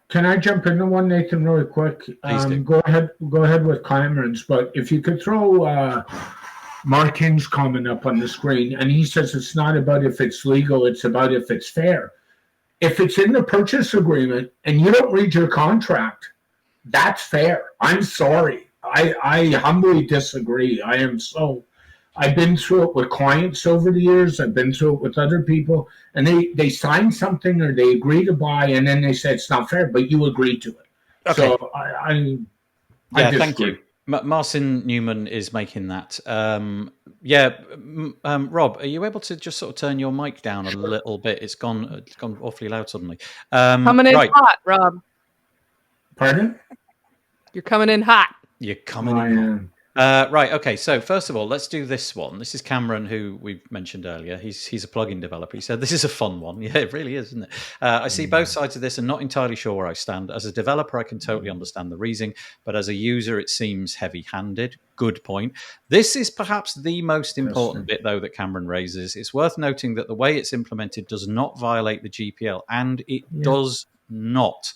Can I jump into one, Nathan, really quick? Please do. Go ahead with Cameron's, but if you could throw Mark King's comment up on the screen, and he says it's not about if it's legal, it's about if it's fair. If it's in the purchase agreement and you don't read your contract, that's fair. I'm sorry. I humbly disagree. I've been through it with clients over the years. I've been through it with other people, and they sign something or they agree to buy, and then they say it's not fair, but you agreed to it. Okay. So I thank you. Marcin Newman is making that. Rob, are you able to just sort of turn your mic down a little bit? It's gone awfully loud suddenly. Coming in hot, Rob. Pardon? You're coming in hot. You're coming in hot. Right. Okay. So first of all, let's do this one. This is Cameron, who we mentioned earlier. He's a plugin developer. He said this is a fun one. Yeah, it really is, isn't it? I see both sides of this and not entirely sure where I stand. As a developer, I can totally understand the reasoning, but as a user, it seems heavy-handed. Good point. This is perhaps the most important bit, though, that Cameron raises. It's worth noting that the way it's implemented does not violate the GPL, and it does not.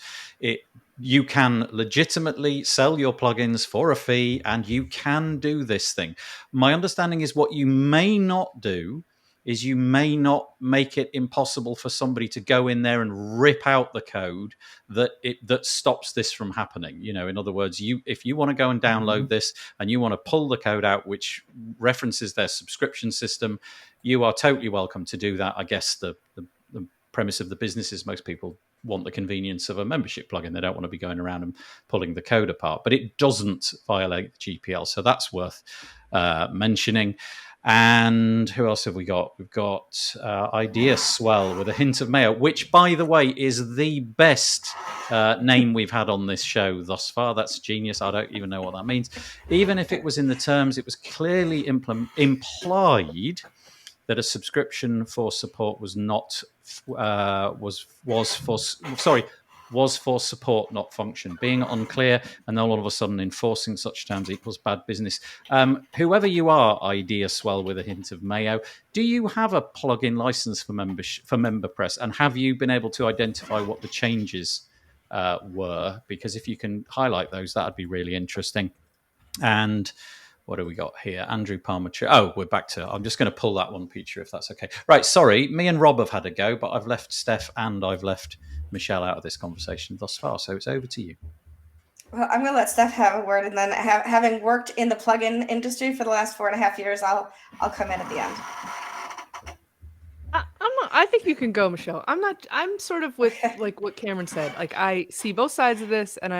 You can legitimately sell your plugins for a fee, and you can do this thing. My understanding is what you may not do is you may not make it impossible for somebody to go in there and rip out the code that stops this from happening. You know, in other words, if you want to go and download this and you want to pull the code out which references their subscription system, you are totally welcome to do that. I guess the premise of the business is most people want the convenience of a membership plugin. They don't want to be going around and pulling the code apart, but it doesn't violate the GPL. So that's worth mentioning. And who else have we got? We've got Idea Swell with a hint of mayo, which, by the way, is the best name we've had on this show thus far. That's genius. I don't even know what that means. Even if it was in the terms, it was clearly implied that a subscription for support was for support, not function. Being unclear and then all of a sudden enforcing such terms equals bad business. Whoever you are, Idea Swell with a hint of mayo, do you have a plugin license for MemberPress, and have you been able to identify what the changes were? Because if you can highlight those, that'd be really interesting. And what do we got here? Andrew Palmer. Oh, we're back to... I'm just going to pull that one picture if that's okay. Right, sorry. Me and Rob have had a go, but I've left Steph and I've left Michelle out of this conversation thus far. So it's over to you. Well, I'm going to let Steph have a word, and then having worked in the plugin industry for the last 4.5 years, I'll come in at the end. I think you can go, Michelle. I'm sort of with like what Cameron said. Like, I see both sides of this, and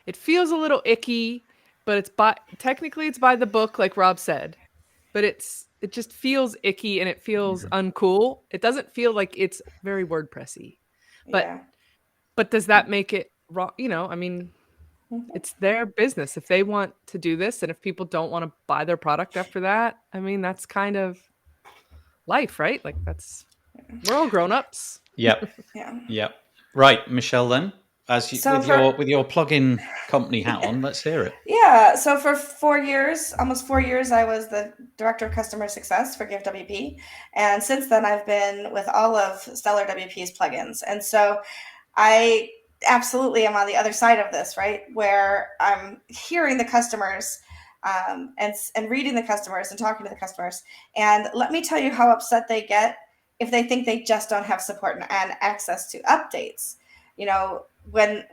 it feels a little icky. But technically it's by the book, like Rob said, but it just feels icky and it feels uncool. It doesn't feel like it's very WordPressy, but does that make it wrong? You know, I mean, it's their business. If they want to do this, and if people don't want to buy their product after that, I mean, that's kind of life, right? Like we're all grown-ups. Yep. Yep. Right, Michelle, then. With your plugin company hat on, let's hear it. Yeah, so for almost 4 years, I was the Director of Customer Success for Give WP. And since then, I've been with all of Stellar WP's plugins. And so I absolutely am on the other side of this, right? Where I'm hearing the customers and reading the customers and talking to the customers. And let me tell you how upset they get if they think they just don't have support and access to updates. You know, when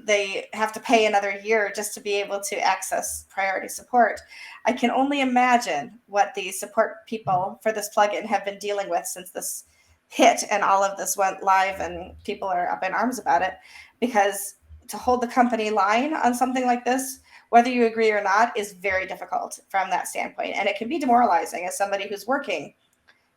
they have to pay another year just to be able to access priority support. I can only imagine what the support people for this plugin have been dealing with since this hit and all of this went live and people are up in arms about it, because to hold the company line on something like this, whether you agree or not, is very difficult from that standpoint. And it can be demoralizing as somebody who's working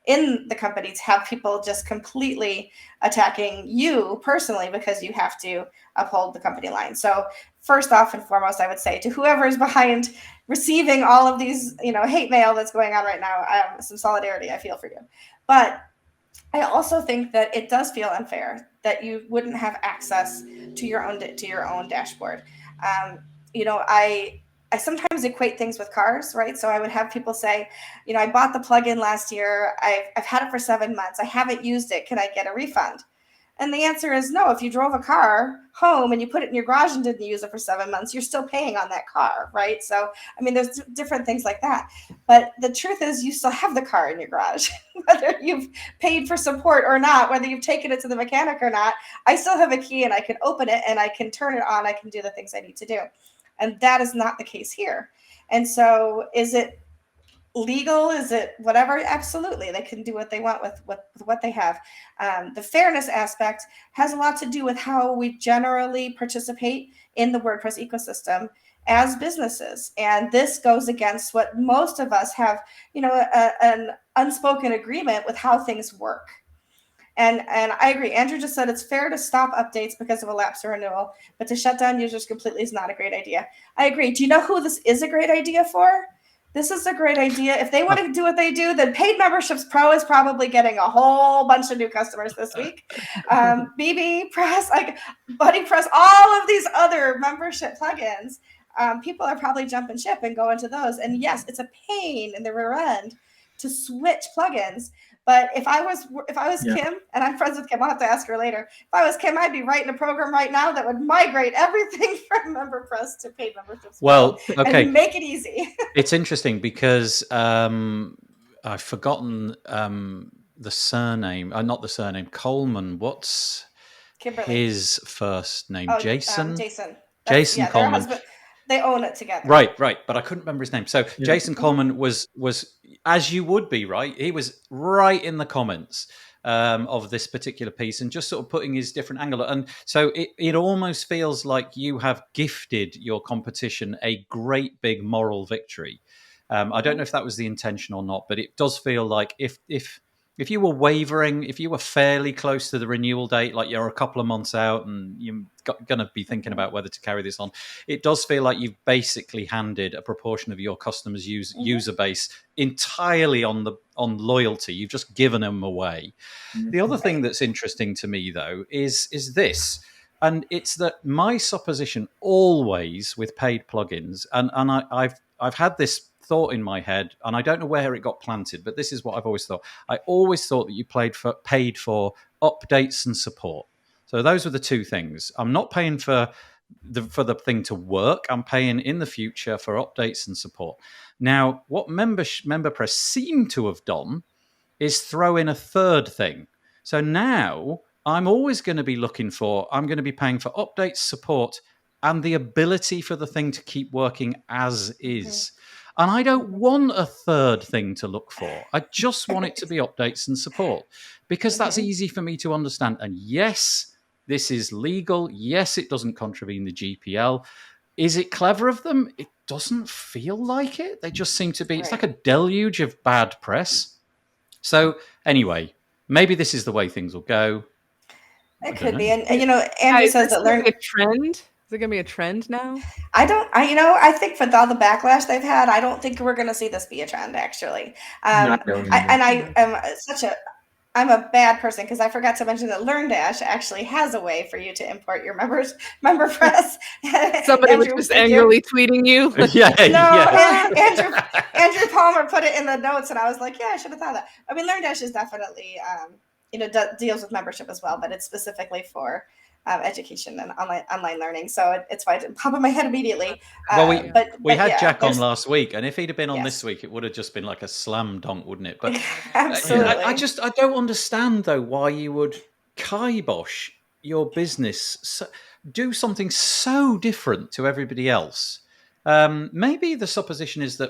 in the company to have people just completely attacking you personally because you have to uphold the company line. So first off and foremost, I would say to whoever is behind receiving all of these, hate mail that's going on right now, some solidarity, I feel for you. But I also think that it does feel unfair that you wouldn't have access to your own dashboard. I sometimes equate things with cars, right? So I would have people say, I bought the plugin last year. I've had it for 7 months. I haven't used it. Can I get a refund? And the answer is no. If you drove a car home and you put it in your garage and didn't use it for 7 months, you're still paying on that car, right? So, I mean, there's different things like that. But the truth is you still have the car in your garage, whether you've paid for support or not, whether you've taken it to the mechanic or not. I still have a key and I can open it and I can turn it on. I can do the things I need to do. And that is not the case here. And so is it legal? Is it whatever? Absolutely. They can do what they want with what they have. The fairness aspect has a lot to do with how we generally participate in the WordPress ecosystem as businesses. And this goes against what most of us have, an unspoken agreement with how things work. And I agree. Andrew just said it's fair to stop updates because of a lapse or renewal, but to shut down users completely is not a great idea. I agree. Do you know who this is a great idea for? This is a greet idea. If they want to do what they do, then Paid Memberships Pro is probably getting a whole bunch of new customers this week. BB Press, Buddy Press, all of these other membership plugins, people are probably jumping ship and going to those. And yes, it's a pain in the rear end to switch plugins. But if I was Kim, and I'm friends with Kim, I'll have to ask her later. If I was Kim, I'd be writing a program right now that would migrate everything from MemberPress to Paid Memberships. Well, okay, and make it easy. It's interesting because I've forgotten the surname. Not the surname. Coleman. What's Kimberly. his first name? Oh, Jason. Jason. Jason They're Coleman. husband. They own it together. Right, but I couldn't remember his name. So Jason Coleman was, as you would be, right? He was right in the comments of this particular piece and just sort of putting his different angle. And so it almost feels like you have gifted your competition a great big moral victory. I don't know if that was the intention or not, but it does feel like if you were wavering, if you were fairly close to the renewal date, like you're a couple of months out and you're going to be thinking about whether to carry this on, it does feel like you've basically handed a proportion of your customers' user base entirely on loyalty. You've just given them away. The other thing that's interesting to me, though, is this. And it's that my supposition always with paid plugins, and I've had this thought in my head, and I don't know where it got planted, but this is what I've always thought. I always thought that you paid for updates and support. So those were the two things. I'm not paying for the thing to work. I'm paying in the future for updates and support. Now, what MemberPress seem to have done is throw in a third thing. So now I'm always going to be I'm going to be paying for updates, support, and the ability for the thing to keep working as is. And I don't want a third thing to look for. I just want it to be updates and support because that's easy for me to understand. And yes, this is legal. Yes, it doesn't contravene the GPL. Is it clever of them? It doesn't feel like it. They just seem to be, it's like a deluge of bad press. So anyway, maybe this is the way things will go. It could be. And Andrew says that learn a trend. Is it going to be a trend now? I think with all the backlash they've had, I don't think we're going to see this be a trend, actually. I'm a bad person because I forgot to mention that Learndash actually has a way for you to import your MemberPress. Somebody was just angrily tweeting you. Andrew Palmer put it in the notes, and I was like, yeah, I should have thought that. I mean, Learndash is definitely, deals with membership as well, but it's specifically for education and online learning. So it's why it didn't pop in my head immediately. We had Jack on last week, and if he'd have been on this week, it would have just been like a slam dunk, wouldn't it? But absolutely. I don't understand though why you would kibosh your business, do something so different to everybody else. Maybe the supposition is that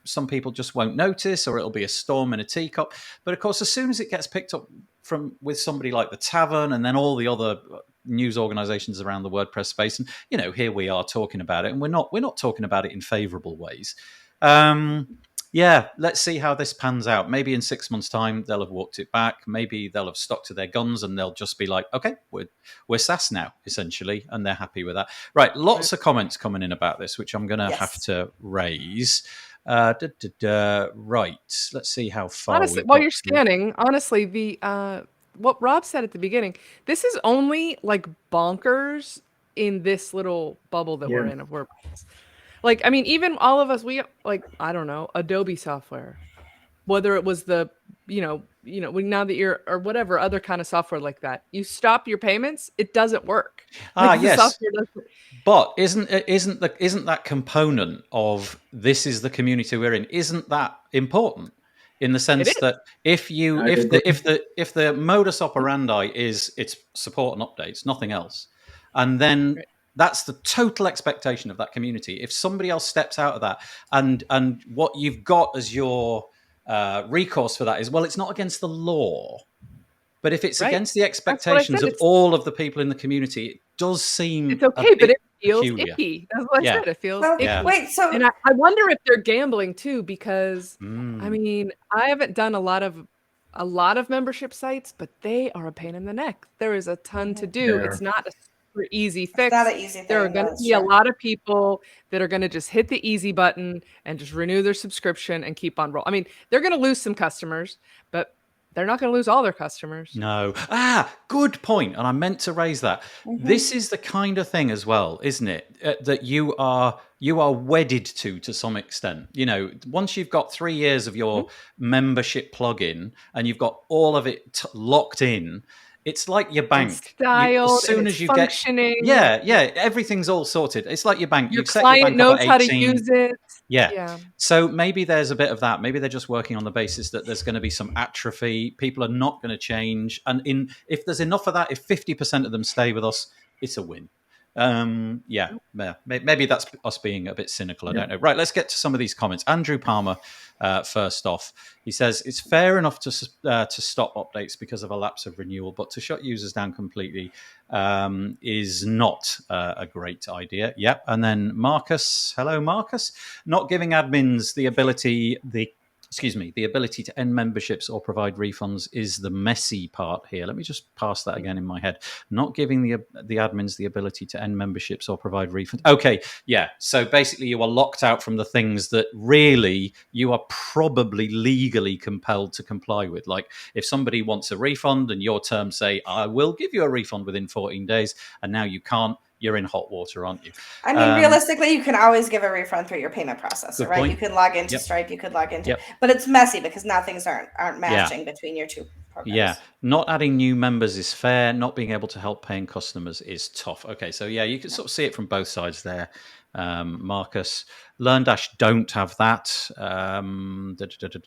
some people just won't notice, or it'll be a storm in a teacup. But of course, as soon as it gets picked up with somebody like the Tavern and then all the other news organizations around the WordPress space, and here we are talking about it, and we're not talking about it in favorable ways. Let's see how this pans out. Maybe in 6 months' time they'll have walked it back. Maybe they'll have stuck to their guns and they'll just be like, okay, we're SaaS now, essentially, and they're happy with that. Right, lots of comments coming in about this, which I'm going to have to raise. Right, let's see how far. Honestly, while you're scanning, the what Rob said at the beginning, this is only like bonkers in this little bubble that we're in of WordPress. Like, I mean, even all of us, we I don't know, Adobe software, whether it was the, now that you're, or whatever other kind of software like that, you stop your payments, it doesn't work. Yes. But isn't that component of this is the community we're in? Isn't that important? In the sense that if the modus operandi is it's support and updates, nothing else, and then that's the total expectation of that community. If somebody else steps out of that, and what you've got as your recourse for that is, well, it's not against the law, but if it's against the expectations of all of the people in the community, it does seem it's okay, but it feels peculiar. icky. That's what I said. It feels icky. And I wonder if they're gambling too, because I mean, I haven't done a lot of membership sites, but they are a pain in the neck. There is a ton to do. It's not a super easy fix. It's not an easy thing. There are going to be a lot of people that are going to just hit the easy button and just renew their subscription and keep on rolling. I mean, they're going to lose some customers, but they're not going to lose all their customers. No. Good point. And I meant to raise that. This is the kind of thing as well, isn't it? That you are wedded to some extent. Once you've got 3 years of your membership plugin and you've got all of it locked in, It's like your bank. It's styled, as soon and as it's you functioning. get, everything's all sorted. It's like your bank. Your You've set your client bank up knows at how to 18. use it. Yeah. Yeah. So maybe there's a bit of that. Maybe they're just working on the basis that there's going to be some atrophy. People are not going to change. And if there's enough of that, if 50% of them stay with us, it's a win. Maybe that's us being a bit cynical. I don't know. Right, let's get to some of these comments. Andrew Palmer, first off, he says it's fair enough to stop updates because of a lapse of renewal, but to shut users down completely is not a great idea. Yep. And then Marcus, hello Marcus, not giving admins the ability to end memberships or provide refunds is the messy part here. Let me just pass that again in my head. Not giving the admins the ability to end memberships or provide refunds. Okay, yeah. So basically you are locked out from the things that really you are probably legally compelled to comply with. Like if somebody wants a refund and your terms say, I will give you a refund within 14 days, and now you can't, you're in hot water, aren't you? I mean, realistically, you can always give a refund through your payment processor, right? Point. You can log into Stripe, you could log into, but it's messy because now things aren't matching between your two programs. Yeah, not adding new members is fair. Not being able to help paying customers is tough. Okay, so yeah, you can sort of see it from both sides there. Marcus, Learndash don't have that.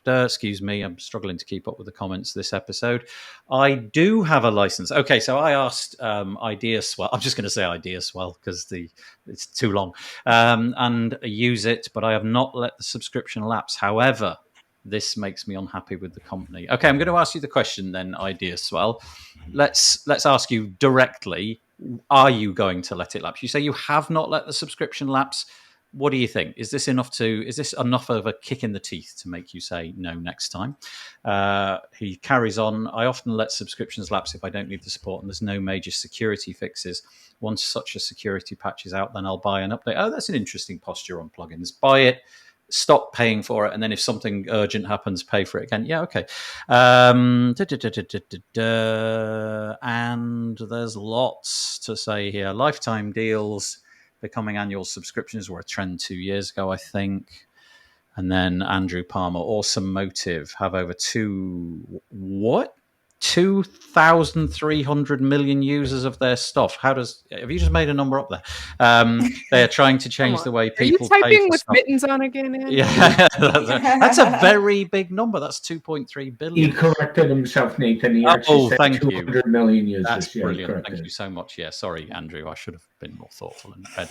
Excuse me, I'm struggling to keep up with the comments this episode. I do have a license. Okay, so I asked IdeaSwell. I'm just going to say IdeaSwell because it's too long, and use it, but I have not let the subscription lapse. However, this makes me unhappy with the company. Okay, I'm going to ask you the question then, IdeaSwell. Let's ask you directly. Are you going to let it lapse? You say you have not let the subscription lapse. What do you think? Is this enough of a kick in the teeth to make you say no next time? He carries on. I often let subscriptions lapse if I don't need the support and there's no major security fixes. Once such a security patch is out, then I'll buy an update. Oh, that's an interesting posture on plugins. Buy it, stop paying for it, and then if something urgent happens, pay for it again. Yeah, okay. And there's lots to say here. Lifetime deals, becoming annual subscriptions were a trend 2 years ago, I think. And then Andrew Palmer, awesome motive, have over 2,300 million users of their stuff. Have you just made a number up there? They are trying to change the way people pay for stuff. Are you typing with mittens on again, Andy? Yeah, that's a very big number. That's 2.3 billion. He corrected himself, Nathan. He actually said 200 million users. That's brilliant. Thank you so much. Yeah, sorry, Andrew. I should have been more thoughtful and read.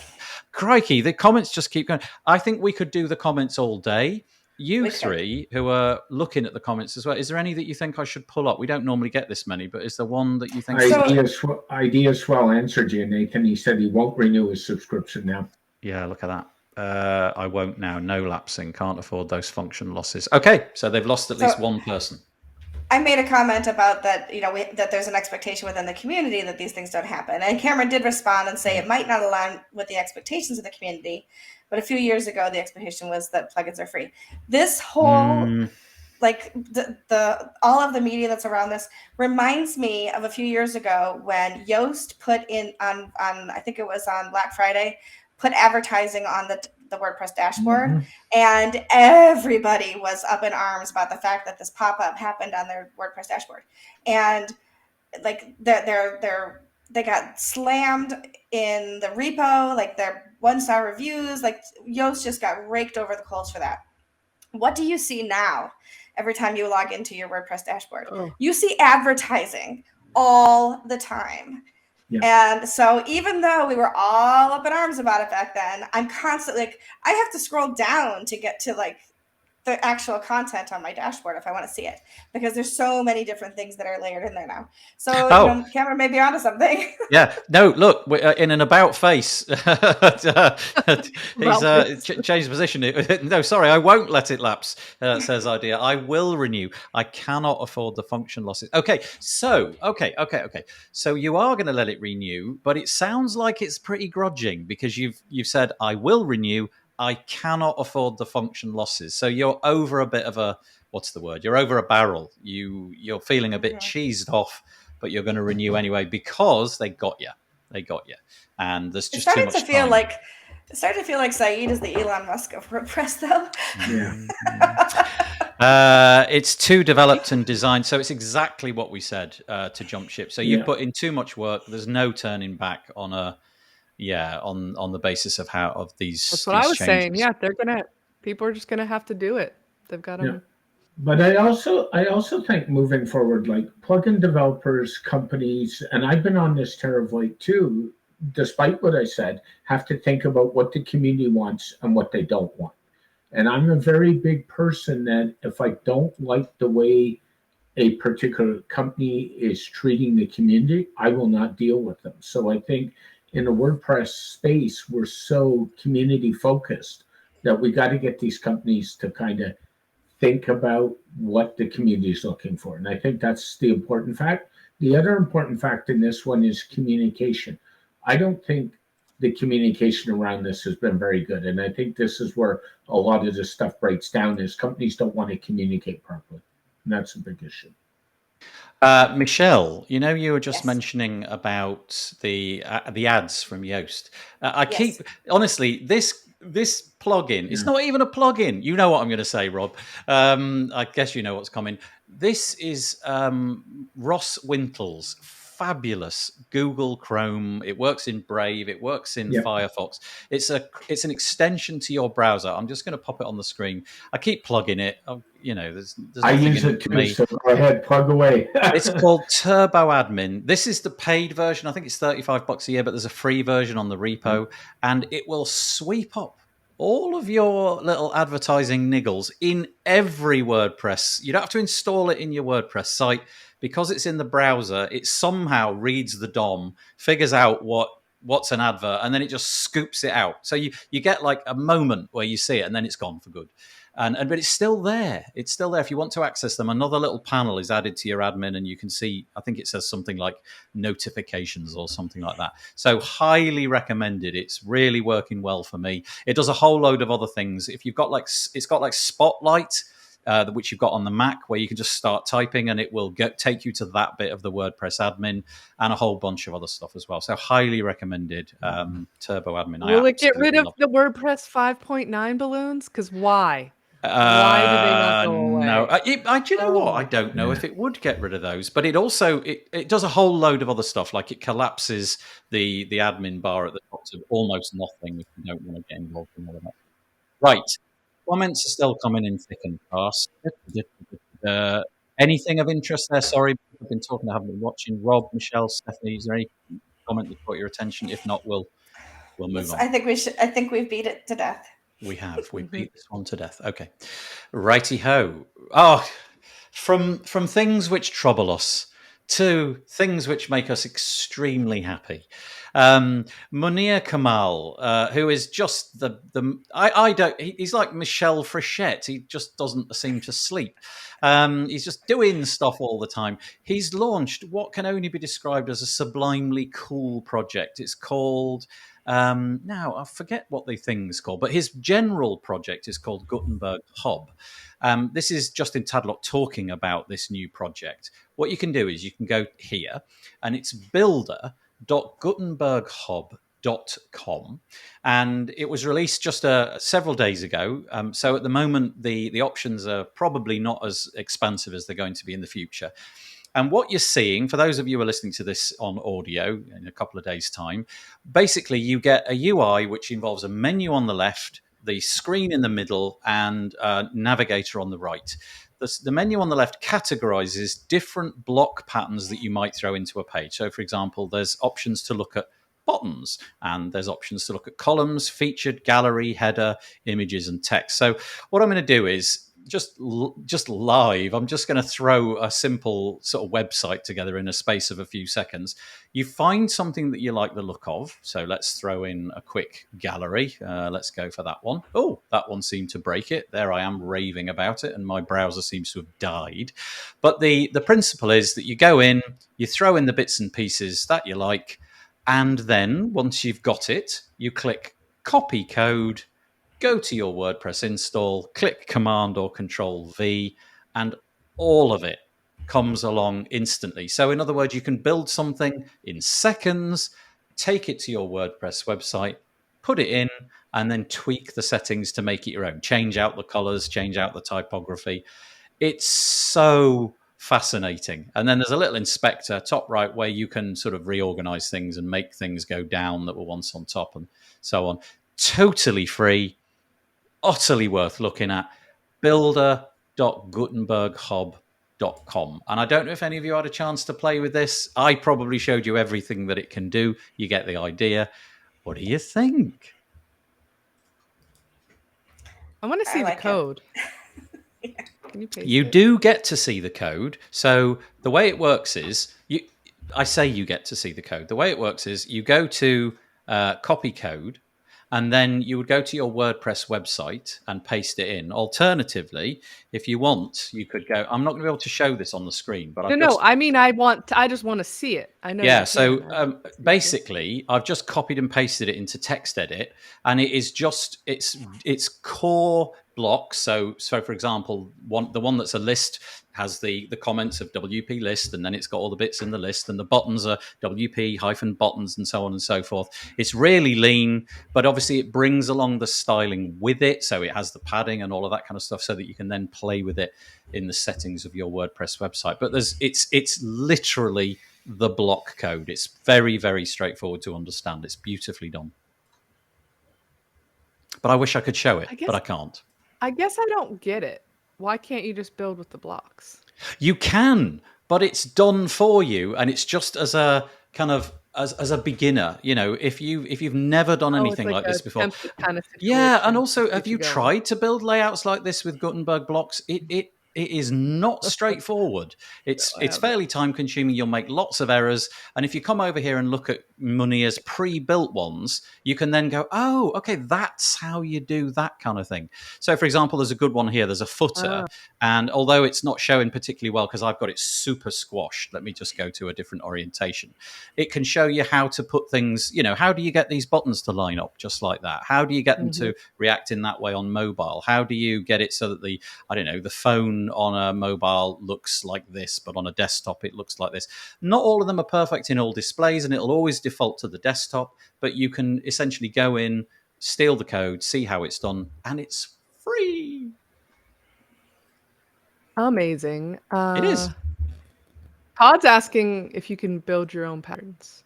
Crikey, the comments just keep going. I think we could do the comments all day. You three who are looking at the comments as well, is there any that you think I should pull up? We don't normally get this many, but is there one that you think... IdeaSwell answered you, Nathan. He said he won't renew his subscription now. Yeah, look at that. I won't now. No lapsing. Can't afford those function losses. Okay, so they've lost at least one person. I made a comment about that, that there's an expectation within the community that these things don't happen. And Cameron did respond and say it might not align with the expectations of the community, but a few years ago, the expectation was that plugins are free. This whole, all of the media that's around this reminds me of a few years ago when Yoast put in on I think it was on Black Friday, put advertising on the WordPress dashboard, and everybody was up in arms about the fact that this pop-up happened on their WordPress dashboard, and like they got slammed in the repo, like their 1-star reviews, like Yoast just got raked over the coals for that. What do you see now every time you log into your WordPress dashboard? You see advertising all the time. Yeah. And so even though we were all up in arms about it back then, I'm constantly I have to scroll down to get to the actual content on my dashboard if I want to see it, because there's so many different things that are layered in there now. So Cameron may be onto something. Yeah. No, look, in an about face, he's changed position. No, sorry, I won't let it lapse, says Idea. I will renew. I cannot afford the function losses. Okay. So you are going to let it renew, but it sounds like it's pretty grudging because you've said, I will renew. I cannot afford the function losses. So you're over a bit of a, what's the word? You're over a barrel. You're feeling a bit cheesed off, but you're going to renew anyway because they got you. And there's just too much time. It's starting to feel like Saeed is the Elon Musk of WordPress, though. Yeah. It's too developed and designed, so it's exactly what we said to jump ship. So you put in too much work. There's no turning back on on the basis of these. That's what these I was changes. saying. Yeah, people are just gonna have to do it. They've got to. Yeah. But I also think moving forward, like plugin developers, companies, and I've been on this Terravite too, despite what I said, have to think about what the community wants and what they don't want. And I'm a very big person that if I don't like the way a particular company is treating the community, I will not deal with them. So I think in the WordPress space, we're so community focused that we got to get these companies to kind of think about what the community is looking for. And I think that's the important fact. The other important fact in this one is communication. I don't think the communication around this has been very good. And I think this is where a lot of this stuff breaks down is companies don't want to communicate properly. And that's a big issue. Michelle, you were just Yes. mentioning about the ads from Yoast. I Yes. keep honestly this plugin. It's not even a plugin. You know what I'm going to say, Rob. I guess you know what's coming. This is Ross Wintle's fabulous Google Chrome. It works in Brave. It works in Firefox. It's an extension to your browser. I'm just going to pop it on the screen. I keep plugging it. There's I nothing use in it for too, me. so go ahead, plug away. It's called Turbo Admin. This is the paid version. I think it's $35 a year, but there's a free version on the repo, and it will sweep up all of your little advertising niggles in every WordPress. You don't have to install it in your WordPress site because it's in the browser. It somehow reads the DOM, figures out what's an advert, and then it just scoops it out. So you get like a moment where you see it, and then it's gone for good. But it's still there. It's still there. If you want to access them, another little panel is added to your admin, and you can see, I think it says something like notifications or something like that. So highly recommended. It's really working well for me. It does a whole load of other things. If you've got it's got like Spotlight, which you've got on the Mac, where you can just start typing and it will take you to that bit of the WordPress admin and a whole bunch of other stuff as well. So highly recommended. Turbo Admin. Will it get rid of the WordPress 5.9 balloons? Because why? Why do they not go away? No, do you know what? I don't know if it would get rid of those, but it also it does a whole load of other stuff. Like it collapses the admin bar at the top to almost nothing if you don't want to get involved in all of that. Right, comments are still coming in thick and fast. Anything of interest there? Sorry, I've been talking. I haven't been watching. Rob, Michelle, Stephanie, is there any comment that caught your attention? If not, we'll move on. I think we've beat it to death. We have. We beat this one to death. Okay. Righty ho. Oh, from things which trouble us to things which make us extremely happy. Munir Kamal, who is just he's like Michelle Frechette. He just doesn't seem to sleep. He's just doing stuff all the time. He's launched what can only be described as a sublimely cool project. It's called now I forget what the thing's called, but his general project is called Gutenberg Hub. This is Justin Tadlock talking about this new project. What you can do is you can go here, and it's builder.gutenberghub.com, and it was released just several days ago. So at the moment, the options are probably not as expansive as they're going to be in the future. And what you're seeing, for those of you who are listening to this on audio in a couple of days' time, basically you get a UI which involves a menu on the left, the screen in the middle, and a navigator on the right. The menu on the left categorizes different block patterns that you might throw into a page. So, for example, there's options to look at buttons, and there's options to look at columns, featured, gallery, header, images, and text. So what I'm going to do is just live, I'm just going to throw a simple sort of website together in a space of a few seconds. You find something that you like the look of. So let's throw in a quick gallery. Let's go for that one. Oh, that one seemed to break it. There I am raving about it, and my browser seems to have died. But the principle is that you go in, you throw in the bits and pieces that you like, and then once you've got it, you click copy code, go to your WordPress install, click Command or Control V, and all of it comes along instantly. So in other words, you can build something in seconds, take it to your WordPress website, put it in, and then tweak the settings to make it your own. Change out the colors, change out the typography. It's so fascinating. And then there's a little inspector top right where you can sort of reorganize things and make things go down that were once on top and so on. Totally free, utterly worth looking at. builder.gutenberghub.com. And I don't know if any of you had a chance to play with this. I probably showed you everything that it can do. You get the idea. What do you think? I want to see like the code. Can you paste You it? do get to see the code. So the way it works is, I say you get to see the code. The way it works is you go to copy code, and then you would go to your WordPress website and paste it in. Alternatively, if you want, you could go. I'm not going to be able to show this on the screen, but No. I mean, I just want to see it. I know. Yeah. So basically, I've just copied and pasted it into TextEdit, and it is just it's core blocks. So for example, the one that's a list has the comments of WP list, and then it's got all the bits in the list, and the buttons are WP -buttons, and so on and so forth. It's really lean, but obviously it brings along the styling with it, so it has the padding and all of that kind of stuff, so that you can then play with it in the settings of your WordPress website. But it's literally the block code. It's very, very straightforward to understand. It's beautifully done. But I wish I could show it, but I can't. I guess I don't get it. Why can't you just build with the blocks? You can, but it's done for you, and it's just as a kind of as a beginner. You know, if you've never done anything like this before, kind of yeah. And also, have you tried to build layouts like this with Gutenberg blocks? It is not straightforward. It's fairly time consuming. You'll make lots of errors. And if you come over here and look at Munia's pre-built ones, you can then go, oh, okay, that's how you do that kind of thing. So for example, there's a good one here. There's a footer. And although it's not showing particularly well because I've got it super squashed, let me just go to a different orientation. It can show you how to put things, how do you get these buttons to line up just like that? How do you get them to react in that way on mobile? How do you get it so that the phone on a mobile looks like this, but on a desktop it looks like this? Not all of them are perfect in all displays, and it'll always default to the desktop, but you can essentially go in, steal the code, see how it's done, and it's free. Amazing. It is. Todd's asking if you can build your own patterns.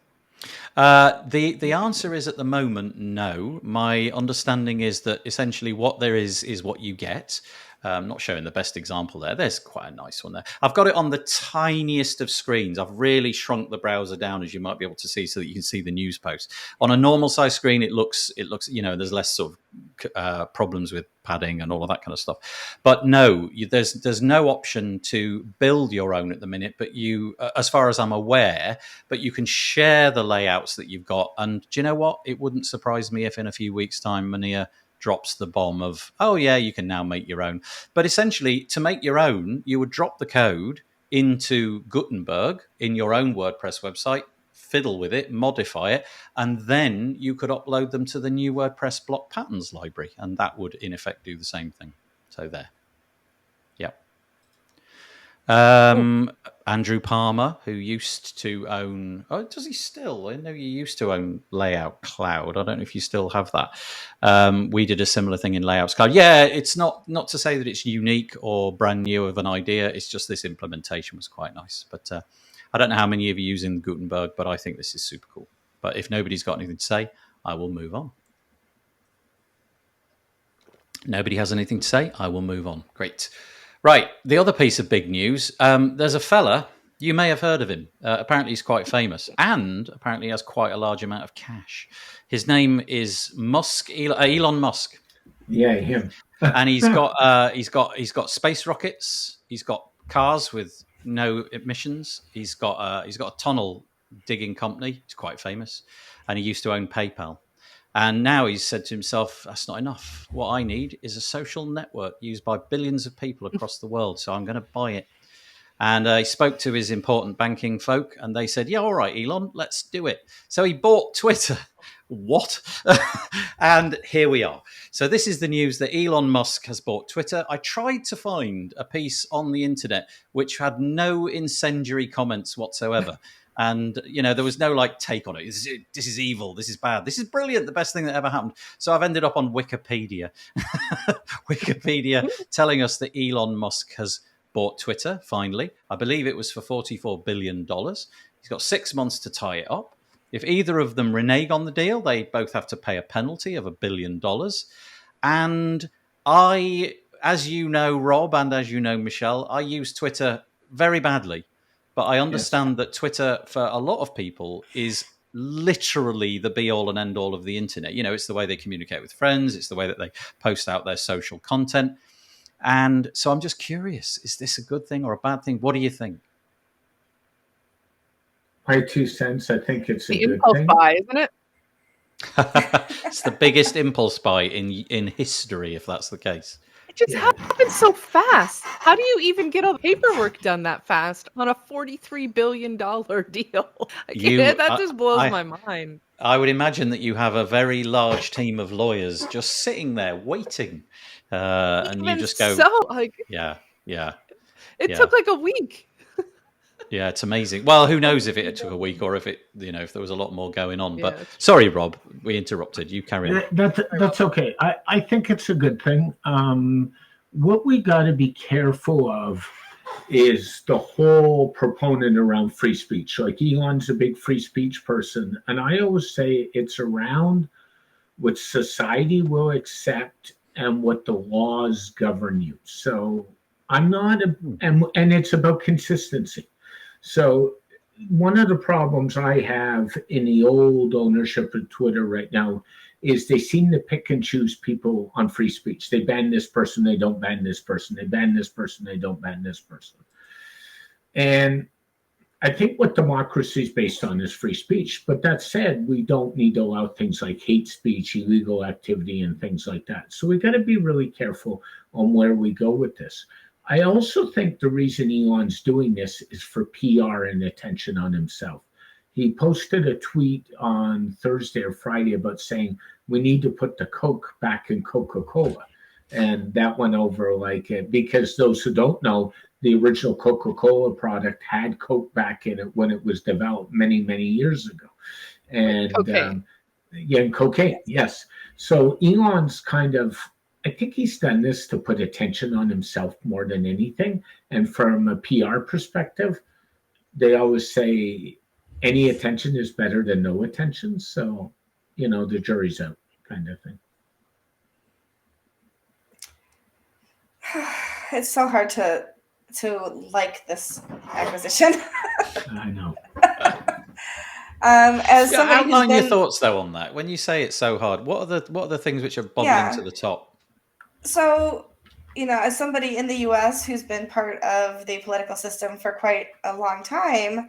The answer is at the moment no. My understanding is that essentially what there is what you get. I'm not showing the best example there. There's quite a nice one there. I've got it on the tiniest of screens. I've really shrunk the browser down, as you might be able to see, so that you can see the news post. On a normal size screen, it looks there's less sort of problems with padding and all of that kind of stuff. But no, there's no option to build your own at the minute. But you, as far as I'm aware, but you can share the layouts that you've got. And do you know what? It wouldn't surprise me if in a few weeks' time, Mania drops the bomb of, oh yeah, you can now make your own. But essentially, to make your own, you would drop the code into Gutenberg in your own WordPress website, fiddle with it, modify it, and then you could upload them to the new WordPress block patterns library, and that would in effect do the same thing. So there. Yep. Andrew Palmer, who used to own, does he still? I know you used to own Layout Cloud. I don't know if you still have that. We did a similar thing in Layouts Cloud. Yeah, it's not to say that it's unique or brand new of an idea. It's just this implementation was quite nice. But I don't know how many of you are using Gutenberg, but I think this is super cool. But if nobody's got anything to say, I will move on. Nobody has anything to say? I will move on. Great. Right, the other piece of big news, there's a fella, you may have heard of him. Apparently he's quite famous and apparently has quite a large amount of cash. His name is Elon Musk. Yeah, him. And he's got space rockets, he's got cars with no emissions, he's got a tunnel digging company, he's quite famous, and he used to own PayPal. And now he's said to himself, that's not enough. What I need is a social network used by billions of people across the world. So I'm going to buy it. And he spoke to his important banking folk and they said, yeah, all right, Elon, let's do it. So he bought Twitter. What? And here we are. So this is the news that Elon Musk has bought Twitter. I tried to find a piece on the internet which had no incendiary comments whatsoever. And, there was no like take on it. This is evil. This is bad. This is brilliant. The best thing that ever happened. So I've ended up on Wikipedia. Wikipedia telling us that Elon Musk has bought Twitter, finally. I believe it was for $44 billion. He's got 6 months to tie it up. If either of them renege on the deal, they both have to pay a penalty of $1 billion. And as you know, Rob, and as you know, Michelle, I use Twitter very badly. But I understand that Twitter, for a lot of people, is literally the be-all and end-all of the internet. It's the way they communicate with friends. It's the way that they post out their social content. And so I'm just curious, is this a good thing or a bad thing? What do you think? My 2 cents, I think it's a The good impulse thing. buy, isn't it? It's the biggest impulse buy in history, if that's the case. It just happens so fast. How do you even get all the paperwork done that fast on a $43 billion deal? That just blows my mind. I would imagine that you have a very large team of lawyers just sitting there waiting, and you just go, yeah. It took like a week. Yeah, it's amazing. Well, who knows if it took a week or if if there was a lot more going on. Yeah, But sorry, Rob, we interrupted. You carry on. That's okay. I think it's a good thing. What we got to be careful of is the whole proponent around free speech. Like Elon's a big free speech person. And I always say it's around what society will accept and what the laws govern you. So I'm not, and it's about consistency. So one of the problems I have in the old ownership of Twitter right now is they seem to pick and choose people on free speech. They ban this person, they don't ban this person. They ban this person, they don't ban this person. And I think what democracy is based on is free speech. But that said, we don't need to allow things like hate speech, illegal activity, and things like that. So we got to be really careful on where we go with this. I also think the reason Elon's doing this is for PR and attention on himself. He posted a tweet on Thursday or Friday about saying we need to put the Coke back in Coca-Cola. And that went over like it, because those who don't know, the original Coca-Cola product had Coke back in it when it was developed many, many years ago. And cocaine. And cocaine, yes. So Elon's kind of, I think he's done this to put attention on himself more than anything. And from a PR perspective, they always say any attention is better than no attention. So, the jury's out, kind of thing. It's so hard to like this acquisition. I know. As somebody outline your thoughts though on that. When you say it's so hard, what are the things which are bubbling to the top? So, as somebody in the U.S. who's been part of the political system for quite a long time,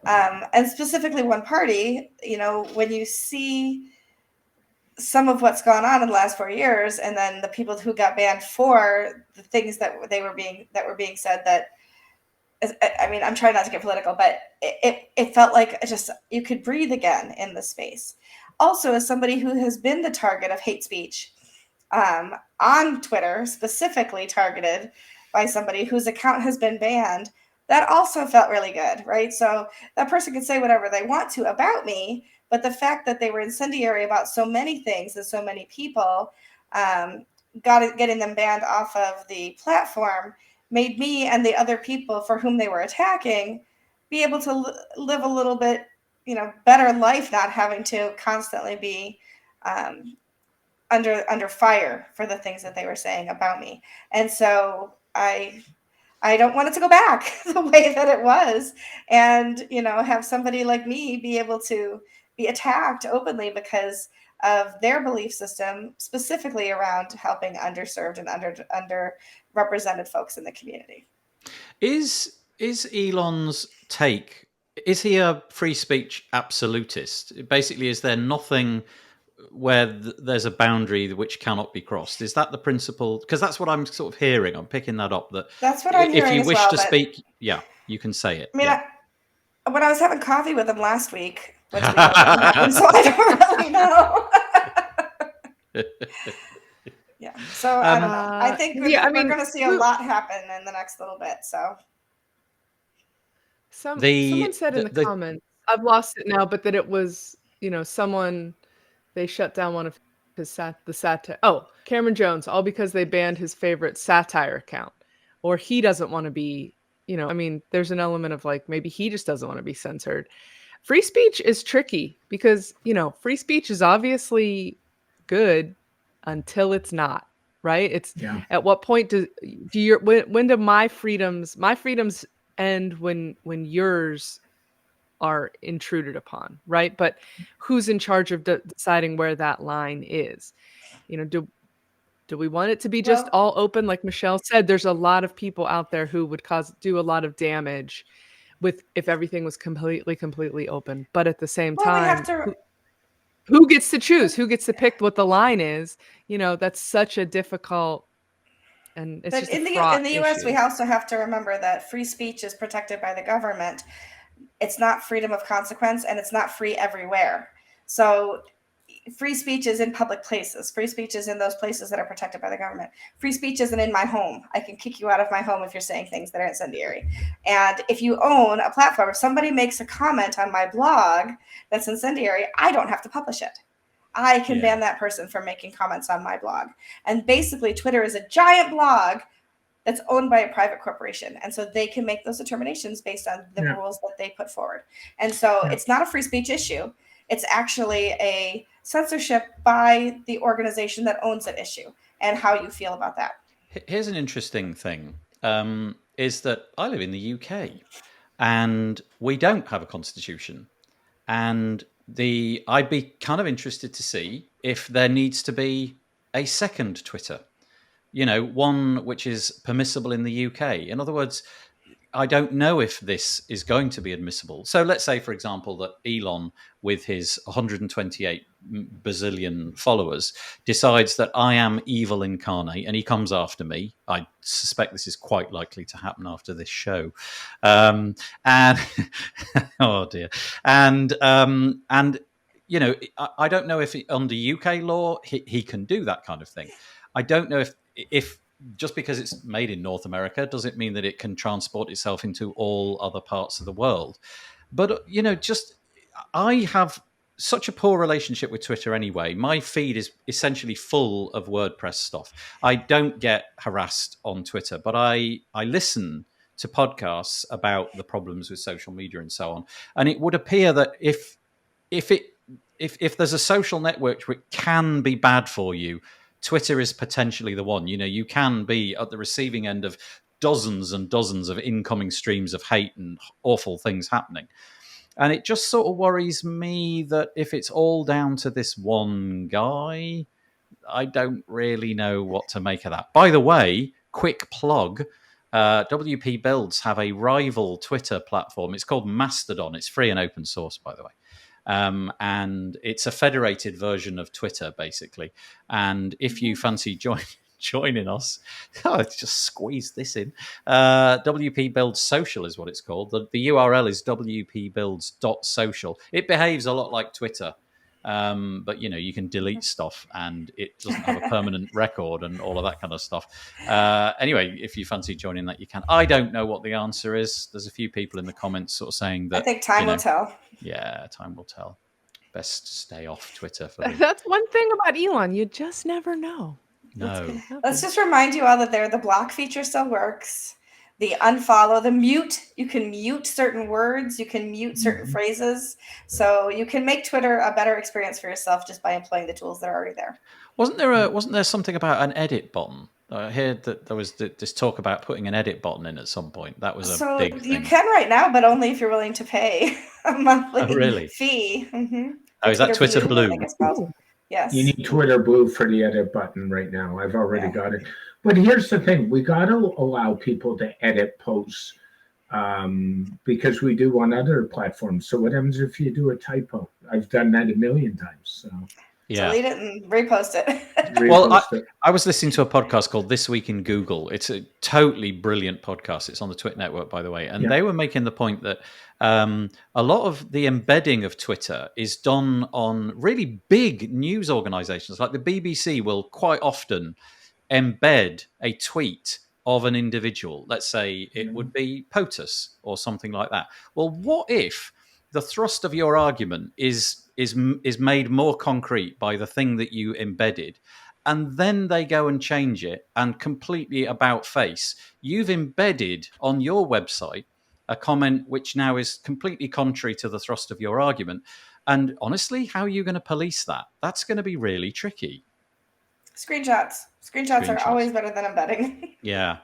and specifically one party, when you see some of what's gone on in the last 4 years, and then the people who got banned for the things that were being said, that, I mean, I'm trying not to get political, but it felt like just you could breathe again in the space. Also, as somebody who has been the target of hate speech on Twitter, specifically targeted by somebody whose account has been banned, that also felt really good, right? So that person can say whatever they want to about me, but the fact that they were incendiary about so many things and so many people, getting them banned off of the platform, made me and the other people for whom they were attacking be able to live a little bit, better life, not having to constantly be under fire for the things that they were saying about me. And so I don't want it to go back the way that it was, and have somebody like me be able to be attacked openly because of their belief system, specifically around helping underserved and underrepresented folks in the community. Is Elon's take, is he a free speech absolutist? Basically, is there nothing where there's a boundary which cannot be crossed? Is that the principle? Because that's what I'm sort of hearing. I'm picking that up. That's what I'm hearing. If you as wish well, to speak, you can say it. I mean, when I was having coffee with him last week, which we both met, so I don't really know. Yeah. So I don't know. I think we're going to see a lot happen in the next little bit. So someone said in the comments. I've lost it now, but that it was, someone, they shut down one of his satire. Oh, Cameron Jones, all because they banned his favorite satire account, or he doesn't want to be, there's an element of like, maybe he just doesn't want to be censored. Free speech is tricky because, free speech is obviously good until it's not, right? It's at what point when do my freedoms end when yours are intruded upon, right? But who's in charge of deciding where that line is? Do we want it to be just all open? Like Michelle said, there's a lot of people out there who would do a lot of damage if everything was completely open. But at the same time, we have to. Who gets to choose? Who gets to pick what the line is? That's such a difficult, and it's just in the U.S. issue. We also have to remember that free speech is protected by the government. It's not freedom of consequence, and it's not free everywhere. So free speech is in public places. Free speech is in those places that are protected by the government. Free speech isn't in my home. I can kick you out of my home if you're saying things that are incendiary. And if you own a platform, if somebody makes a comment on my blog that's incendiary, I don't have to publish it. I can ban that person from making comments on my blog. And basically, Twitter is a giant blog that's owned by a private corporation. And so they can make those determinations based on the rules that they put forward. And so it's not a free speech issue. It's actually a censorship by the organization that owns that issue, and how you feel about that. Here's an interesting thing, is that I live in the UK and we don't have a constitution. And I'd be kind of interested to see if there needs to be a second Twitter, one which is permissible in the UK. In other words, I don't know if this is going to be admissible. So let's say, for example, that Elon, with his 128 bazillion followers, decides that I am evil incarnate and he comes after me. I suspect this is quite likely to happen after this show. And oh dear. And I don't know if under UK law he can do that kind of thing. I don't know if just because it's made in North America, does it mean that it can transport itself into all other parts of the world? But, I have such a poor relationship with Twitter anyway. My feed is essentially full of WordPress stuff. I don't get harassed on Twitter, but I listen to podcasts about the problems with social media and so on. And it would appear that if there's a social network which can be bad for you, Twitter is potentially the one. You can be at the receiving end of dozens and dozens of incoming streams of hate and awful things happening. And it just sort of worries me that if it's all down to this one guy, I don't really know what to make of that. By the way, quick plug, WP Builds have a rival Twitter platform. It's called Mastodon. It's free and open source, by the way. And it's a federated version of Twitter, basically. And if you fancy joining us, just squeeze this in. WP Builds Social is what it's called. The URL is wpbuilds.social. It behaves a lot like Twitter, but you can delete stuff and it doesn't have a permanent record and all of that kind of stuff. Anyway, if you fancy joining that, you can. I don't know what the answer is. There's a few people in the comments sort of saying that I think time will tell. Yeah, time will tell. Best stay off Twitter for me. That's one thing about Elon. You just never know. No. Let's just remind you all that the block feature still works. The unfollow, the mute, you can mute certain words, you can mute certain phrases. So you can make Twitter a better experience for yourself just by employing the tools that are already there. Wasn't there something about an edit button? I heard that there was this talk about putting an edit button in at some point. That was a big thing. You can right now, but only if you're willing to pay a monthly fee. Mm-hmm. Oh, is that Twitter Blue? Yes. You need Twitter Blue for the edit button right now. I've already got it. But here's the thing. We got to allow people to edit posts because we do on other platforms. So what happens if you do a typo? I've done that a million times. So. Yeah. Delete it and repost it. I was listening to a podcast called This Week in Google. It's a totally brilliant podcast. It's on the Twit network, by the way. And they were making the point that a lot of the embedding of Twitter is done on really big news organizations. Like the BBC will quite often embed a tweet of an individual. Let's say it would be POTUS or something like that. Well, what if the thrust of your argument is made more concrete by the thing that you embedded, and then they go and change it and completely about face. You've embedded on your website a comment which now is completely contrary to the thrust of your argument. And honestly, how are you going to police that? That's going to be really tricky. Screenshots are always better than embedding. Yeah.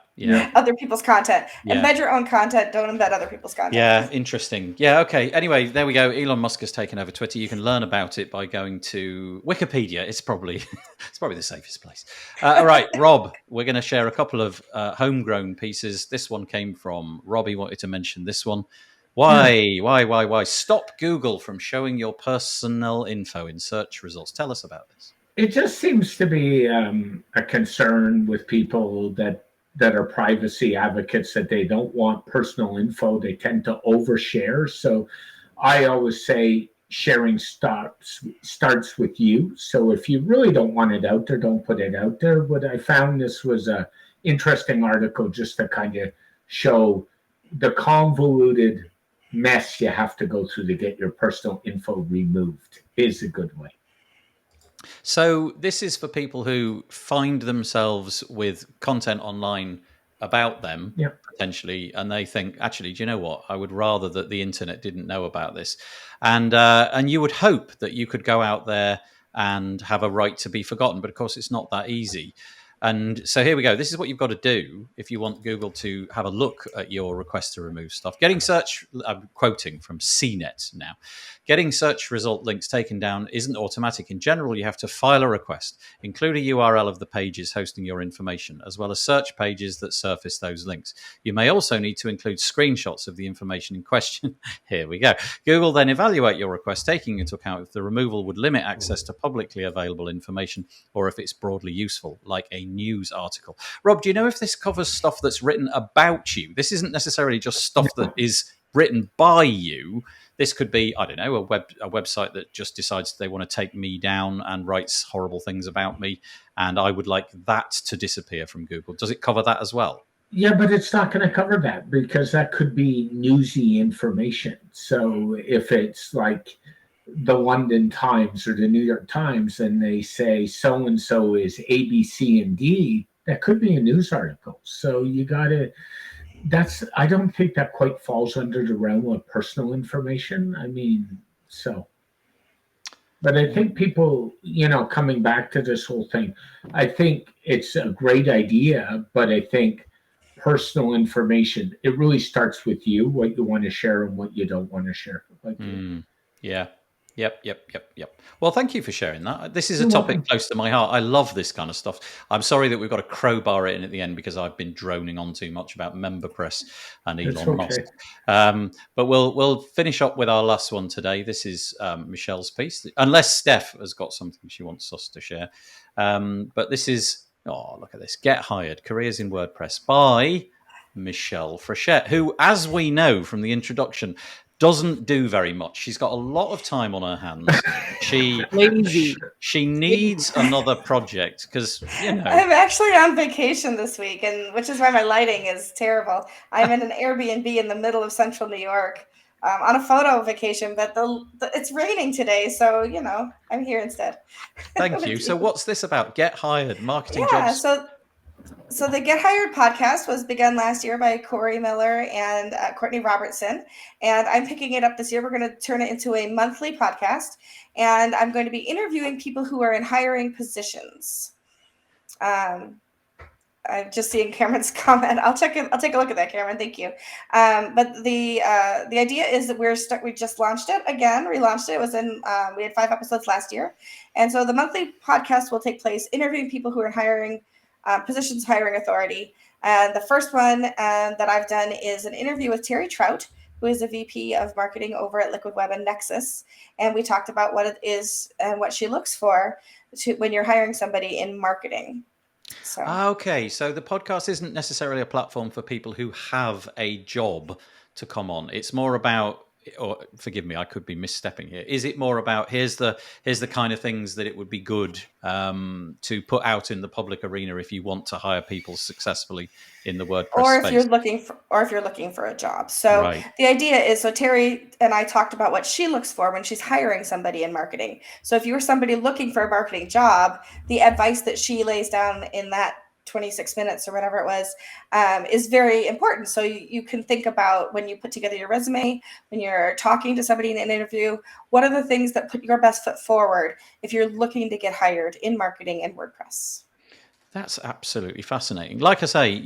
Other people's content. Yeah. Embed your own content. Don't embed other people's content. Yeah, interesting. Yeah, okay. Anyway, there we go. Elon Musk has taken over Twitter. You can learn about it by going to Wikipedia. It's probably the safest place. All right, Rob, we're going to share a couple of homegrown pieces. This one came from Robbie. Wanted to mention this one. Why? Stop Google from showing your personal info in search results. Tell us about this. It just seems to be a concern with people that are privacy advocates, that they don't want personal info. They tend to overshare. So I always say sharing starts with you. So if you really don't want it out there, don't put it out there. But I found this was a interesting article just to kind of show the convoluted mess you have to go through to get your personal info removed is a good way. So this is for people who find themselves with content online about them, potentially, and they think, actually, do you know what? I would rather that the internet didn't know about this. And you would hope that you could go out there and have a right to be forgotten. But of course, it's not that easy. And so here we go. This is what you've got to do if you want Google to have a look at your request to remove stuff. I'm quoting from CNET now. Getting search result links taken down isn't automatic. In general, you have to file a request, include a URL of the pages hosting your information, as well as search pages that surface those links. You may also need to include screenshots of the information in question. Here we go. Google then evaluate your request, taking into account if the removal would limit access to publicly available information or if it's broadly useful, like a news article. Rob, do you know if this covers stuff that's written about you? This isn't necessarily just stuff that is written by you. This could be, I don't know, a website that just decides they want to take me down and writes horrible things about me, and I would like that to disappear from Google. Does it cover that as well? Yeah, but it's not going to cover that because that could be newsy information. So if it's like the London Times or the New York Times and they say so-and-so is A, B, C, and D, that could be a news article. So you got to... I don't think that quite falls under the realm of personal information. But I think people, coming back to this whole thing, I think it's a great idea, but I think personal information, it really starts with you, what you want to share and what you don't want to share. Yeah. Yep. Well, thank you for sharing that. This is a topic close to my heart. I love this kind of stuff. I'm sorry that we've got to crowbar it in at the end because I've been droning on too much about MemberPress and Elon Musk. But we'll finish up with our last one today. This is Michelle's piece, unless Steph has got something she wants us to share. But this is, look at this. Get Hired, Careers in WordPress by Michelle Frechette, who, as we know from the introduction, doesn't do very much. She's got a lot of time on her hands. She needs another project because, I'm actually on vacation this week, and which is why my lighting is terrible. I'm in an Airbnb in the middle of central New York on a photo vacation, but it's raining today, so I'm here instead. Thank you. So what's this about? Get Hired, marketing jobs. So the Get Hired podcast was begun last year by Corey Miller and Courtney Robertson, and I'm picking it up this year. We're going to turn it into a monthly podcast, and I'm going to be interviewing people who are in hiring positions. I'm just seeing Cameron's comment. I'll take a look at that, Cameron. Thank you. But the idea is that we just launched it again. Relaunched it. It was we had 5 episodes last year, and so the monthly podcast will take place interviewing people who are in hiring positions, hiring authority. And the first one that I've done is an interview with Terry Trout, who is a VP of marketing over at Liquid Web and Nexus. And we talked about what it is and what she looks for when you're hiring somebody in marketing. Okay, so the podcast isn't necessarily a platform for people who have a job to come on. It's more about or forgive me, I could be misstepping here. Is it more about here's the kind of things that it would be good to put out in the public arena if you want to hire people successfully in the WordPress or space? if you're looking for a job. So Right. the idea is, so Terry and I talked about what she looks for when she's hiring somebody in marketing. So if you're somebody looking for a marketing job, the advice that she lays down in that 26 minutes or whatever it was is very important. So you can think about when you put together your resume, when you're talking to somebody in an interview, what are the things that put your best foot forward if you're looking to get hired in marketing and WordPress? That's absolutely fascinating. Like I say,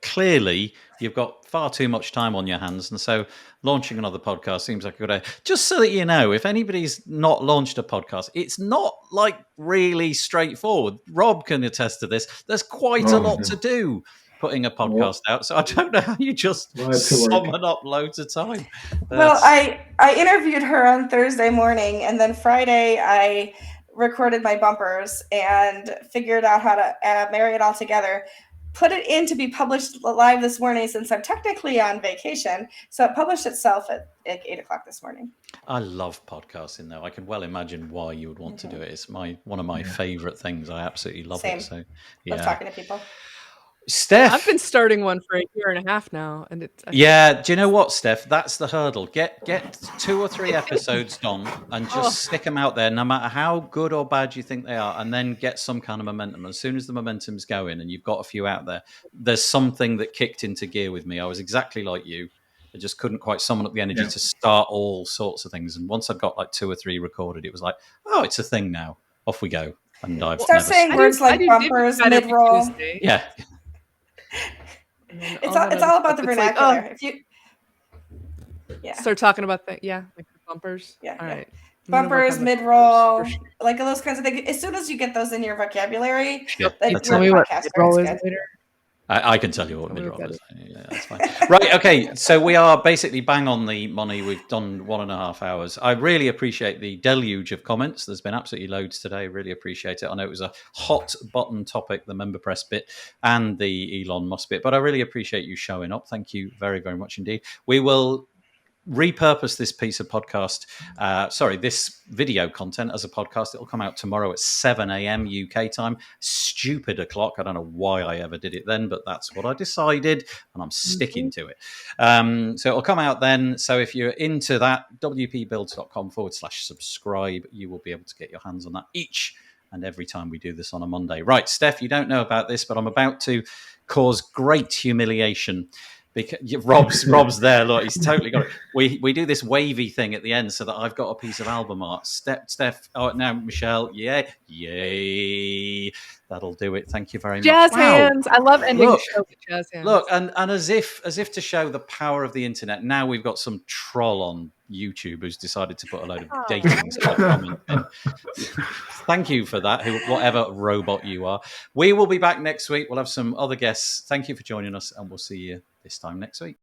clearly you've got far too much time on your hands. And so launching another podcast seems like a good idea. Just so that you know, if anybody's not launched a podcast, it's not like really straightforward. Rob can attest to this. There's quite a lot to do putting a podcast out. So I don't know how you just summon up loads of time. Well, I interviewed her on Thursday morning, and then Friday I recorded my bumpers and figured out how to marry it all together, put it in to be published live this morning since I'm technically on vacation. So it published itself at 8 o'clock this morning. I love podcasting, though. I can well imagine why you would want to do it. It's one of my favorite things. I absolutely love it. So love talking to people. Steph, I've been starting one for a year and a half now, and it's do you know what, Steph? That's the hurdle. Get 2 or 3 episodes done and just stick them out there, no matter how good or bad you think they are, and then get some kind of momentum. As soon as the momentum's going and you've got a few out there, there's something that kicked into gear with me. I was exactly like you. I just couldn't quite summon up the energy to start all sorts of things. And once I'd got like 2 or 3 recorded, it was like, oh, it's a thing now. Off we go. And I've start saying words like bumpers, mid-roll. Yeah. It's all about the vernacular. Like, if you start talking about that, like the bumpers. Yeah. All right. Bumpers, mid-roll, like those kinds of things. As soon as you get those in your vocabulary, tell me what mid-roll is later. I can tell you what mid-roll is. Yeah, that's fine. Right, okay. So we are basically bang on the money. We've done 1.5 hours. I really appreciate the deluge of comments. There's been absolutely loads today. Really appreciate it. I know it was a hot button topic, the member press bit and the Elon Musk bit, but I really appreciate you showing up. Thank you very, very much indeed. We will repurpose this piece of podcast, this video content as a podcast. It'll come out tomorrow at 7 a.m. UK time. Stupid o'clock. I don't know why I ever did it then, but that's what I decided, and I'm sticking to it. So it'll come out then. So if you're into that, wpbuilds.com/subscribe, you will be able to get your hands on that each and every time we do this on a Monday. Right, Steph, you don't know about this, but I'm about to cause great humiliation. Because Rob's there. Look, he's totally got it. We do this wavy thing at the end so that I've got a piece of album art. Steph. Oh, now Michelle. Yay! That'll do it. Thank you very much. Jazz hands. I love ending the show with jazz hands. Look, and as if to show the power of the internet. Now we've got some troll on YouTube who's decided to put a load of dating stuff comment in. Thank you for that, whatever robot you are. We will be back next week. We'll have some other guests. Thank you for joining us, and we'll see you this time next week.